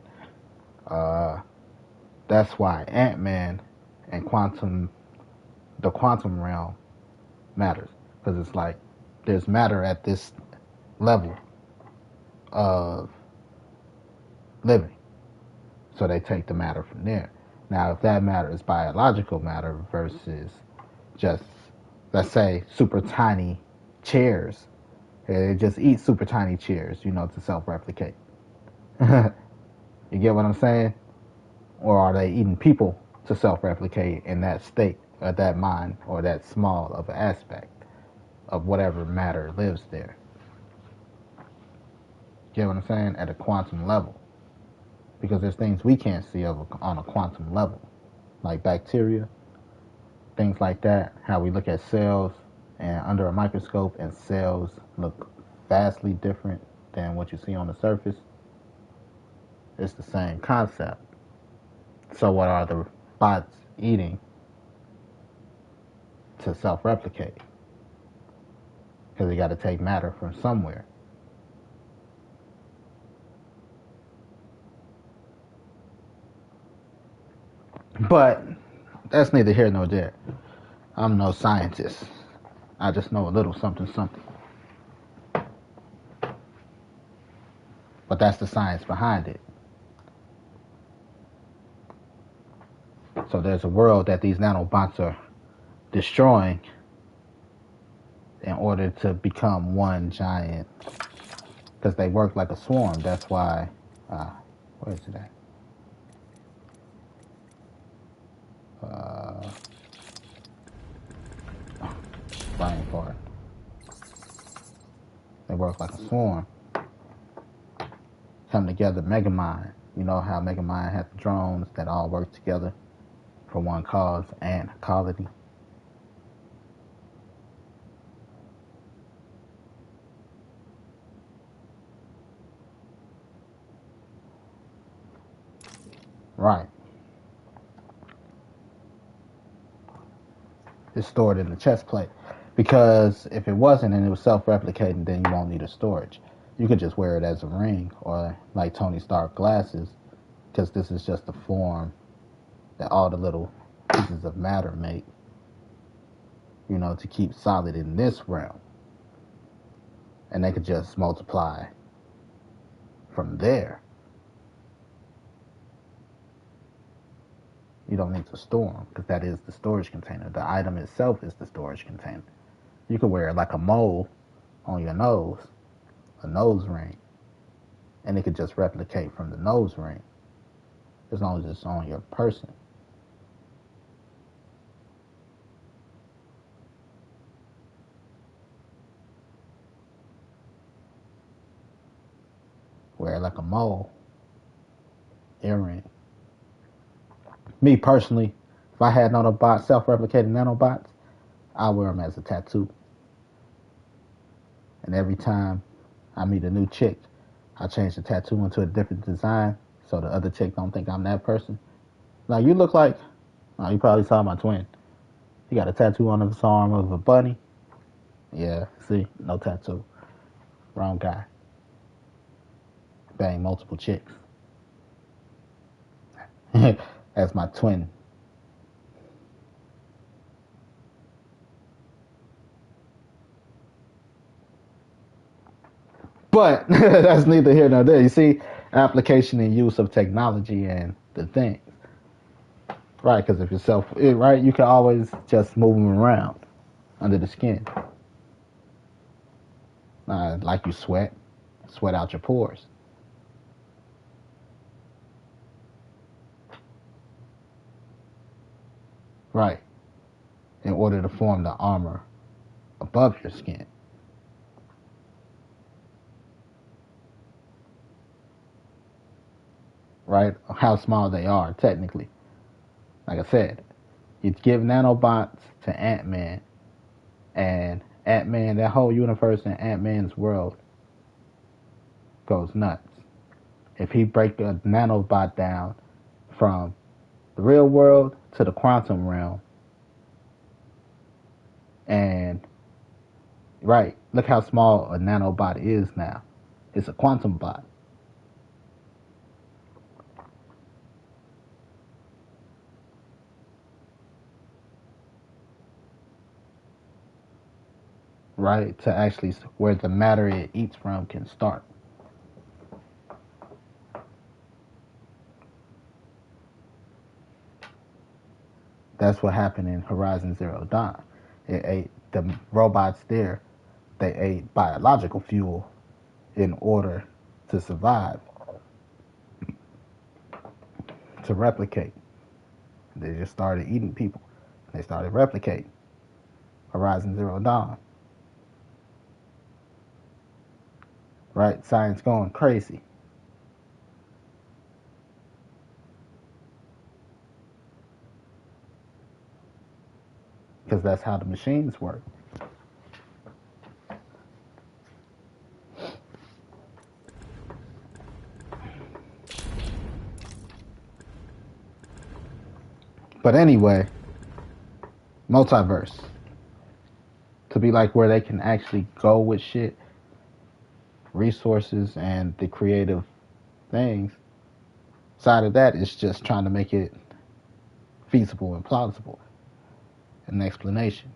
That's why Ant-Man and the quantum realm matters. Because it's like, there's matter at this level of living. So they take the matter from there. Now, if that matter is biological matter versus just, let's say, super tiny chairs, they just eat super tiny chairs, to self-replicate. You get what I'm saying? Or are they eating people to self-replicate in that state, or that mind, or that small of an aspect of whatever matter lives there? You get what I'm saying? At a quantum level. Because there's things we can't see on a quantum level, like bacteria, things like that. How we look at cells and under a microscope, and cells look vastly different than what you see on the surface. It's the same concept. So what are the bots eating to self-replicate? Because they got to take matter from somewhere. But that's neither here nor there. I'm no scientist. I just know a little something. But that's the science behind it. So there's a world that these nanobots are destroying in order to become one giant. Because they work like a swarm. That's why... where is it at? Brain fart. They work like a swarm. Come together, Megamind. You know how Megamind had the drones that all work together for one cause and colony. Right. It's stored in the chest plate. Because if it wasn't and it was self-replicating, then you won't need a storage. You could just wear it as a ring, or like Tony Stark glasses, because this is just the form that all the little pieces of matter make, to keep solid in this realm. And they could just multiply from there. You don't need to store them, because that is the storage container. The item itself is the storage container. You could wear it like a mole on your nose, a nose ring, and it could just replicate from the nose ring, as long as it's on your person. Wear it like a mole, earring. Me personally, if I had nanobots, self-replicating nanobots, I wear them as a tattoo. And every time I meet a new chick, I change the tattoo into a different design so the other chick don't think I'm that person. Like, you look like... Oh, you probably saw my twin. He got a tattoo on his arm of a bunny. Yeah, see? No tattoo. Wrong guy. Bang multiple chicks. That's my twin. But that's neither here nor there. You see, application and use of technology and the things. Right, because if you're right, you can always just move them around under the skin. Like you sweat out your pores. Right, in order to form the armor above your skin. Right? How small they are, technically. Like I said, you give nanobots to Ant-Man, and Ant-Man, that whole universe in Ant-Man's world goes nuts. If he break a nanobot down from the real world to the quantum realm. And, right, look how small a nanobot is now. It's a quantum bot. Right, to actually where the matter it eats from can start. That's what happened in Horizon Zero Dawn. It ate the robots there. They ate biological fuel in order to survive, to replicate. They just started eating people. They started replicating. Horizon Zero Dawn. Right? Science going crazy. Because that's how the machines work. But anyway, multiverse. To be like where they can actually go with shit, resources, and the creative things. Side of that is just trying to make it feasible and plausible. An explanation.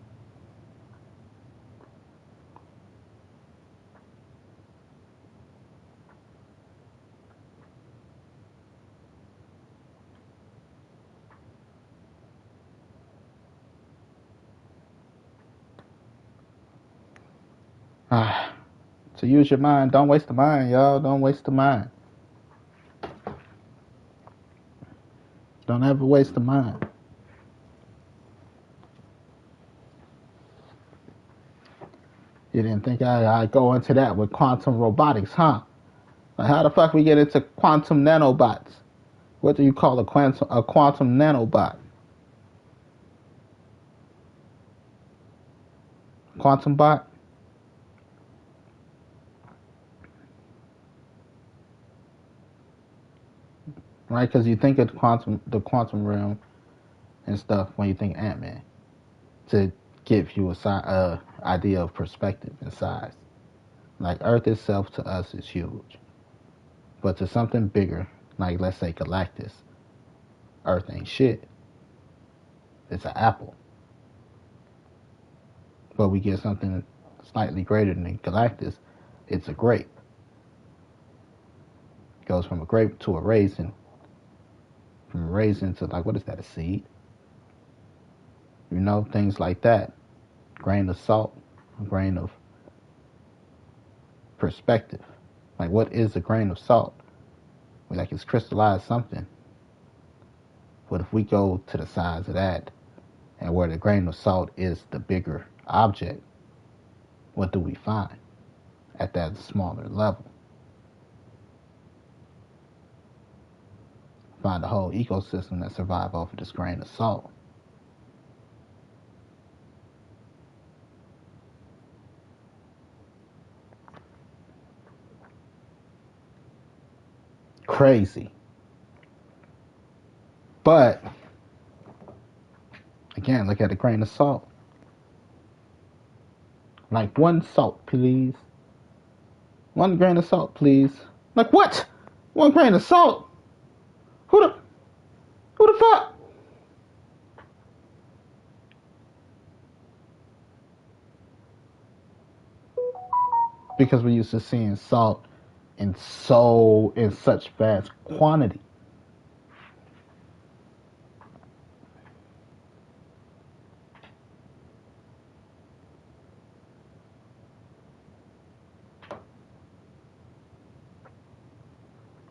So use your mind. Don't waste the mind, y'all. Don't waste the mind. Don't ever waste the mind. You didn't think I'd go into that with quantum robotics, huh? Like how the fuck we get into quantum nanobots? What do you call a quantum nanobot? Quantum bot? Right, because you think of the quantum realm and stuff when you think Ant-Man, to give you a idea of perspective and size. Like Earth itself to us is huge, but to something bigger, like let's say Galactus, Earth ain't shit. It's an apple. But we get something slightly greater than Galactus, it's a grape. It goes from a grape to a raisin. From a raisin to, like, what is that, a seed? You know, things like that. Grain of salt, a grain of perspective. Like, what is a grain of salt? Like, it's crystallized something. But if we go to the size of that, and where the grain of salt is the bigger object, what do we find at that smaller level? Find a whole ecosystem that survives off of this grain of salt. Crazy. But, again, look at a grain of salt. Like, one salt, please. One grain of salt, please. Like, what? One grain of salt? Who the fuck? Because we're used to seeing salt in such vast quantity.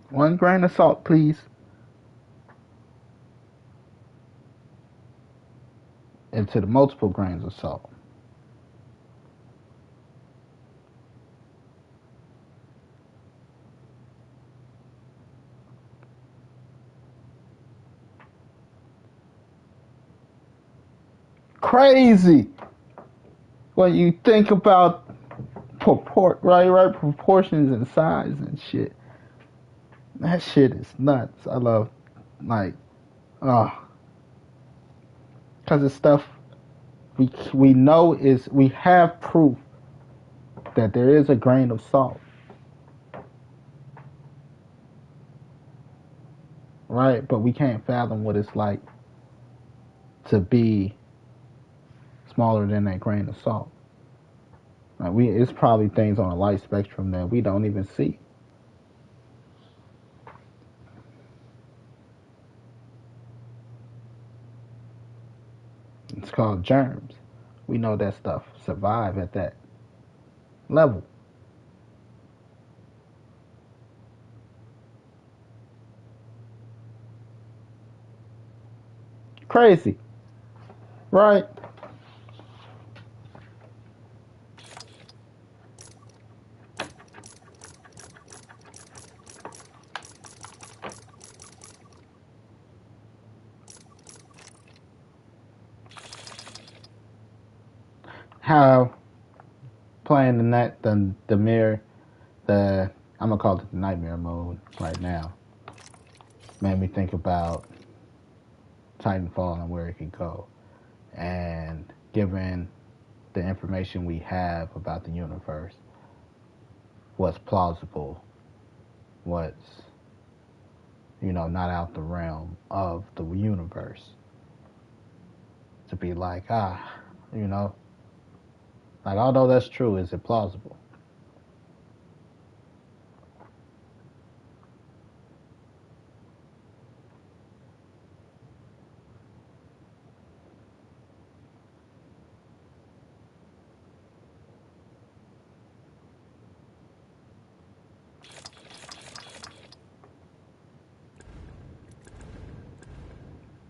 One grain of salt, please. Into the multiple grains of salt. Crazy when you think about proportions and size and shit. That shit is nuts. I love, like, Because it's stuff we know is, we have proof that there is a grain of salt. Right? But we can't fathom what it's like to be smaller than that grain of salt. Like it's probably things on a light spectrum that we don't even see. It's called germs. We know that stuff survive at that level. Crazy, right? How playing the mirror, I'm gonna call it the nightmare mode right now, made me think about Titanfall and where it could go, and given the information we have about the universe, what's plausible, what's not out the realm of the universe, to be like like, although that's true, is it plausible?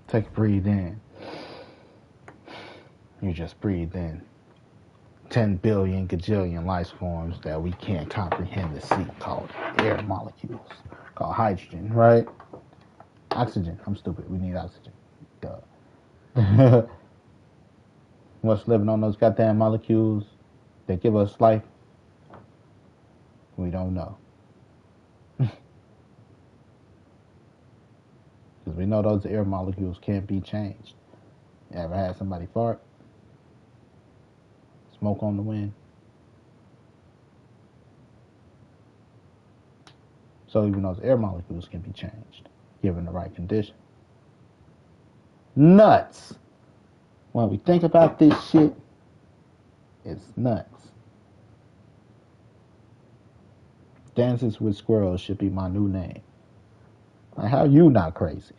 Take a breathe in. You just breathe in 10 billion gajillion life forms that we can't comprehend to see, called air molecules, called hydrogen, right? Oxygen. I'm stupid. We need oxygen. Duh. What's living on those goddamn molecules that give us life? We don't know. Because we know those air molecules can't be changed. You ever had somebody fart? Smoke on the wind? So even those air molecules can be changed, given the right condition. Nuts! When we think about this shit, it's nuts. Dances with Squirrels should be my new name. Like, how you not crazy?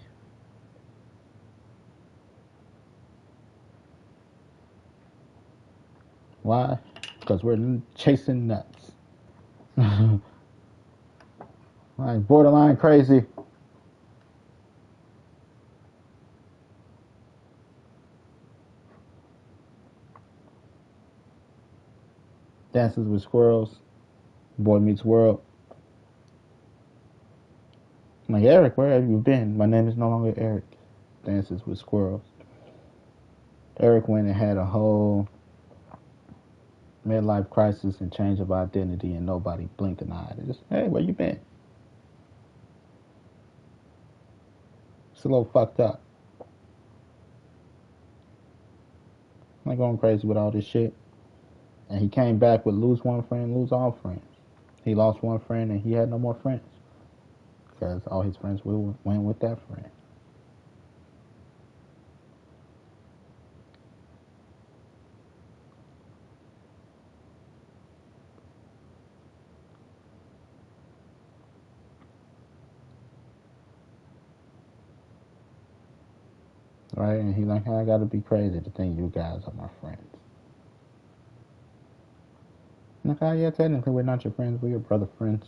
Why? Because we're chasing nuts. Like, borderline crazy. Dances with Squirrels. Boy Meets World. I'm like, Eric, where have you been? My name is no longer Eric. Dances with Squirrels. Eric went and had a whole midlife crisis and change of identity, and nobody blinked an eye. They just, hey, where you been? It's a little fucked up. I'm going crazy with all this shit. And he came back with lose one friend, lose all friends. He lost one friend and he had no more friends. Because all his friends went with that friend. Right? And he like, I gotta be crazy to think you guys are my friends. I'm like, oh yeah, technically we're not your friends, we're your brother friends.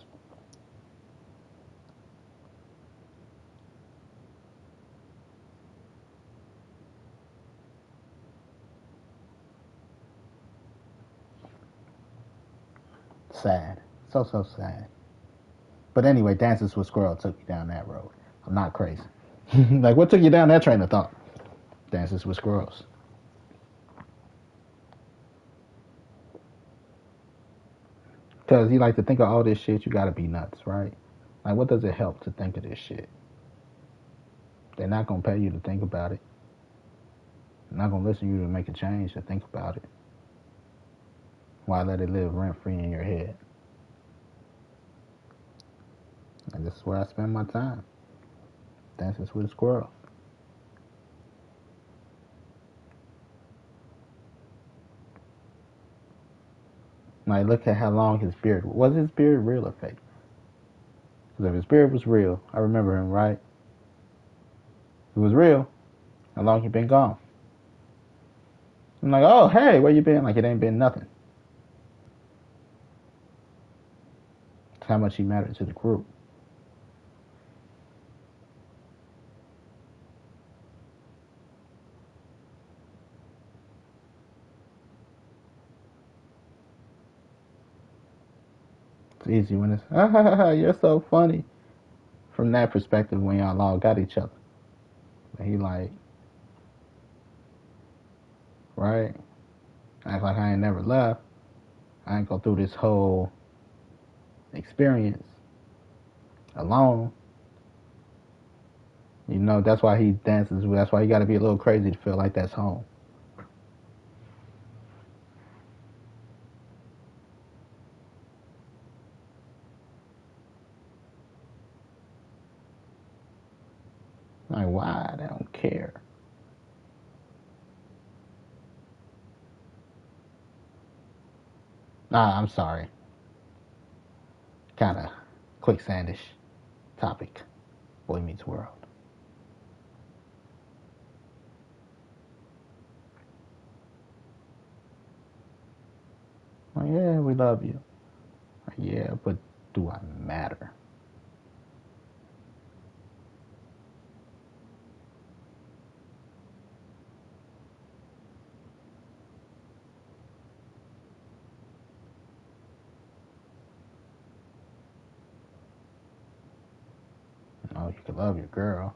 Sad. So sad. But anyway, Dances with Squirrel took me down that road. I'm not crazy. Like, what took you down that train of thought? Dances with Squirrels. Because you like to think of all this shit, you gotta be nuts, right? Like, what does it help to think of this shit? They're not gonna pay you to think about it. They're not gonna listen to you to make a change to think about it. Why let it live rent free in your head? And this is where I spend my time. Dances with a squirrel. Like, look at how long his beard was. His beard real or fake? Because if his beard was real, I remember him, right? If it was real, how long he been gone? I'm like, oh, hey, where you been? Like, it ain't been nothing. That's how much he mattered to the group. It's easy when it's, you're so funny. From that perspective, when y'all all got each other. But he like, right? Act like I ain't never left. I ain't go through this whole experience alone. You know, that's why he dances. That's why you got to be a little crazy to feel like that's home. Like, why? They don't care. I'm sorry. Kind of quicksandish topic. Boy Meets World. Like, yeah, we love you. Like, yeah, but do I matter? You know, you can love your girl,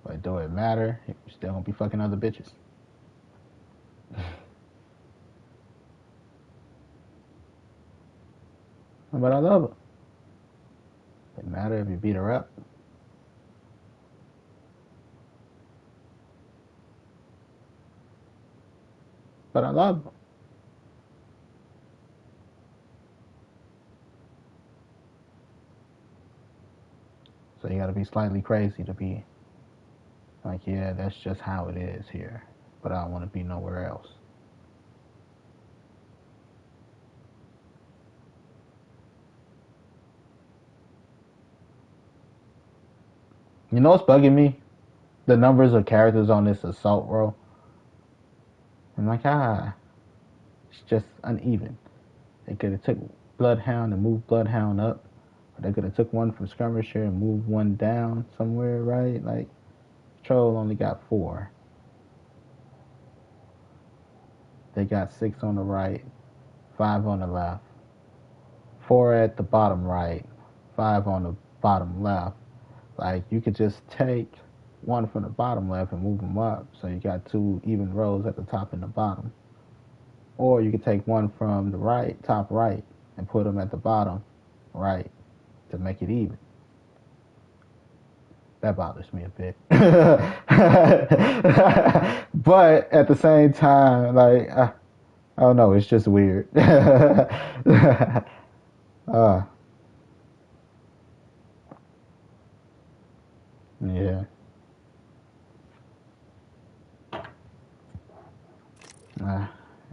but do it matter? You're still gonna be fucking other bitches. But I love her. It matter if you beat her up. But I love her. So you gotta be slightly crazy to be like, yeah, that's just how it is here. But I don't want to be nowhere else. You know what's bugging me? The numbers of characters on this assault roll. I'm like, it's just uneven. They could have took Bloodhound and moved Bloodhound up. Or they could have took one from Skirmisher and moved one down somewhere, right? Like, Patrol only got 4. They got 6 on the right, 5 on the left, 4 at the bottom right, 5 on the bottom left. Like, you could just take one from the bottom left and move them up. So you got 2 even rows at the top and the bottom. Or you could take one from the right, top right, and put them at the bottom right to make it even. That bothers me a bit. But at the same time, like, I don't know, it's just weird. Yeah.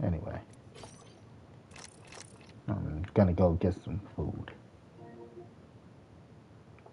Anyway, I'm gonna go get some food.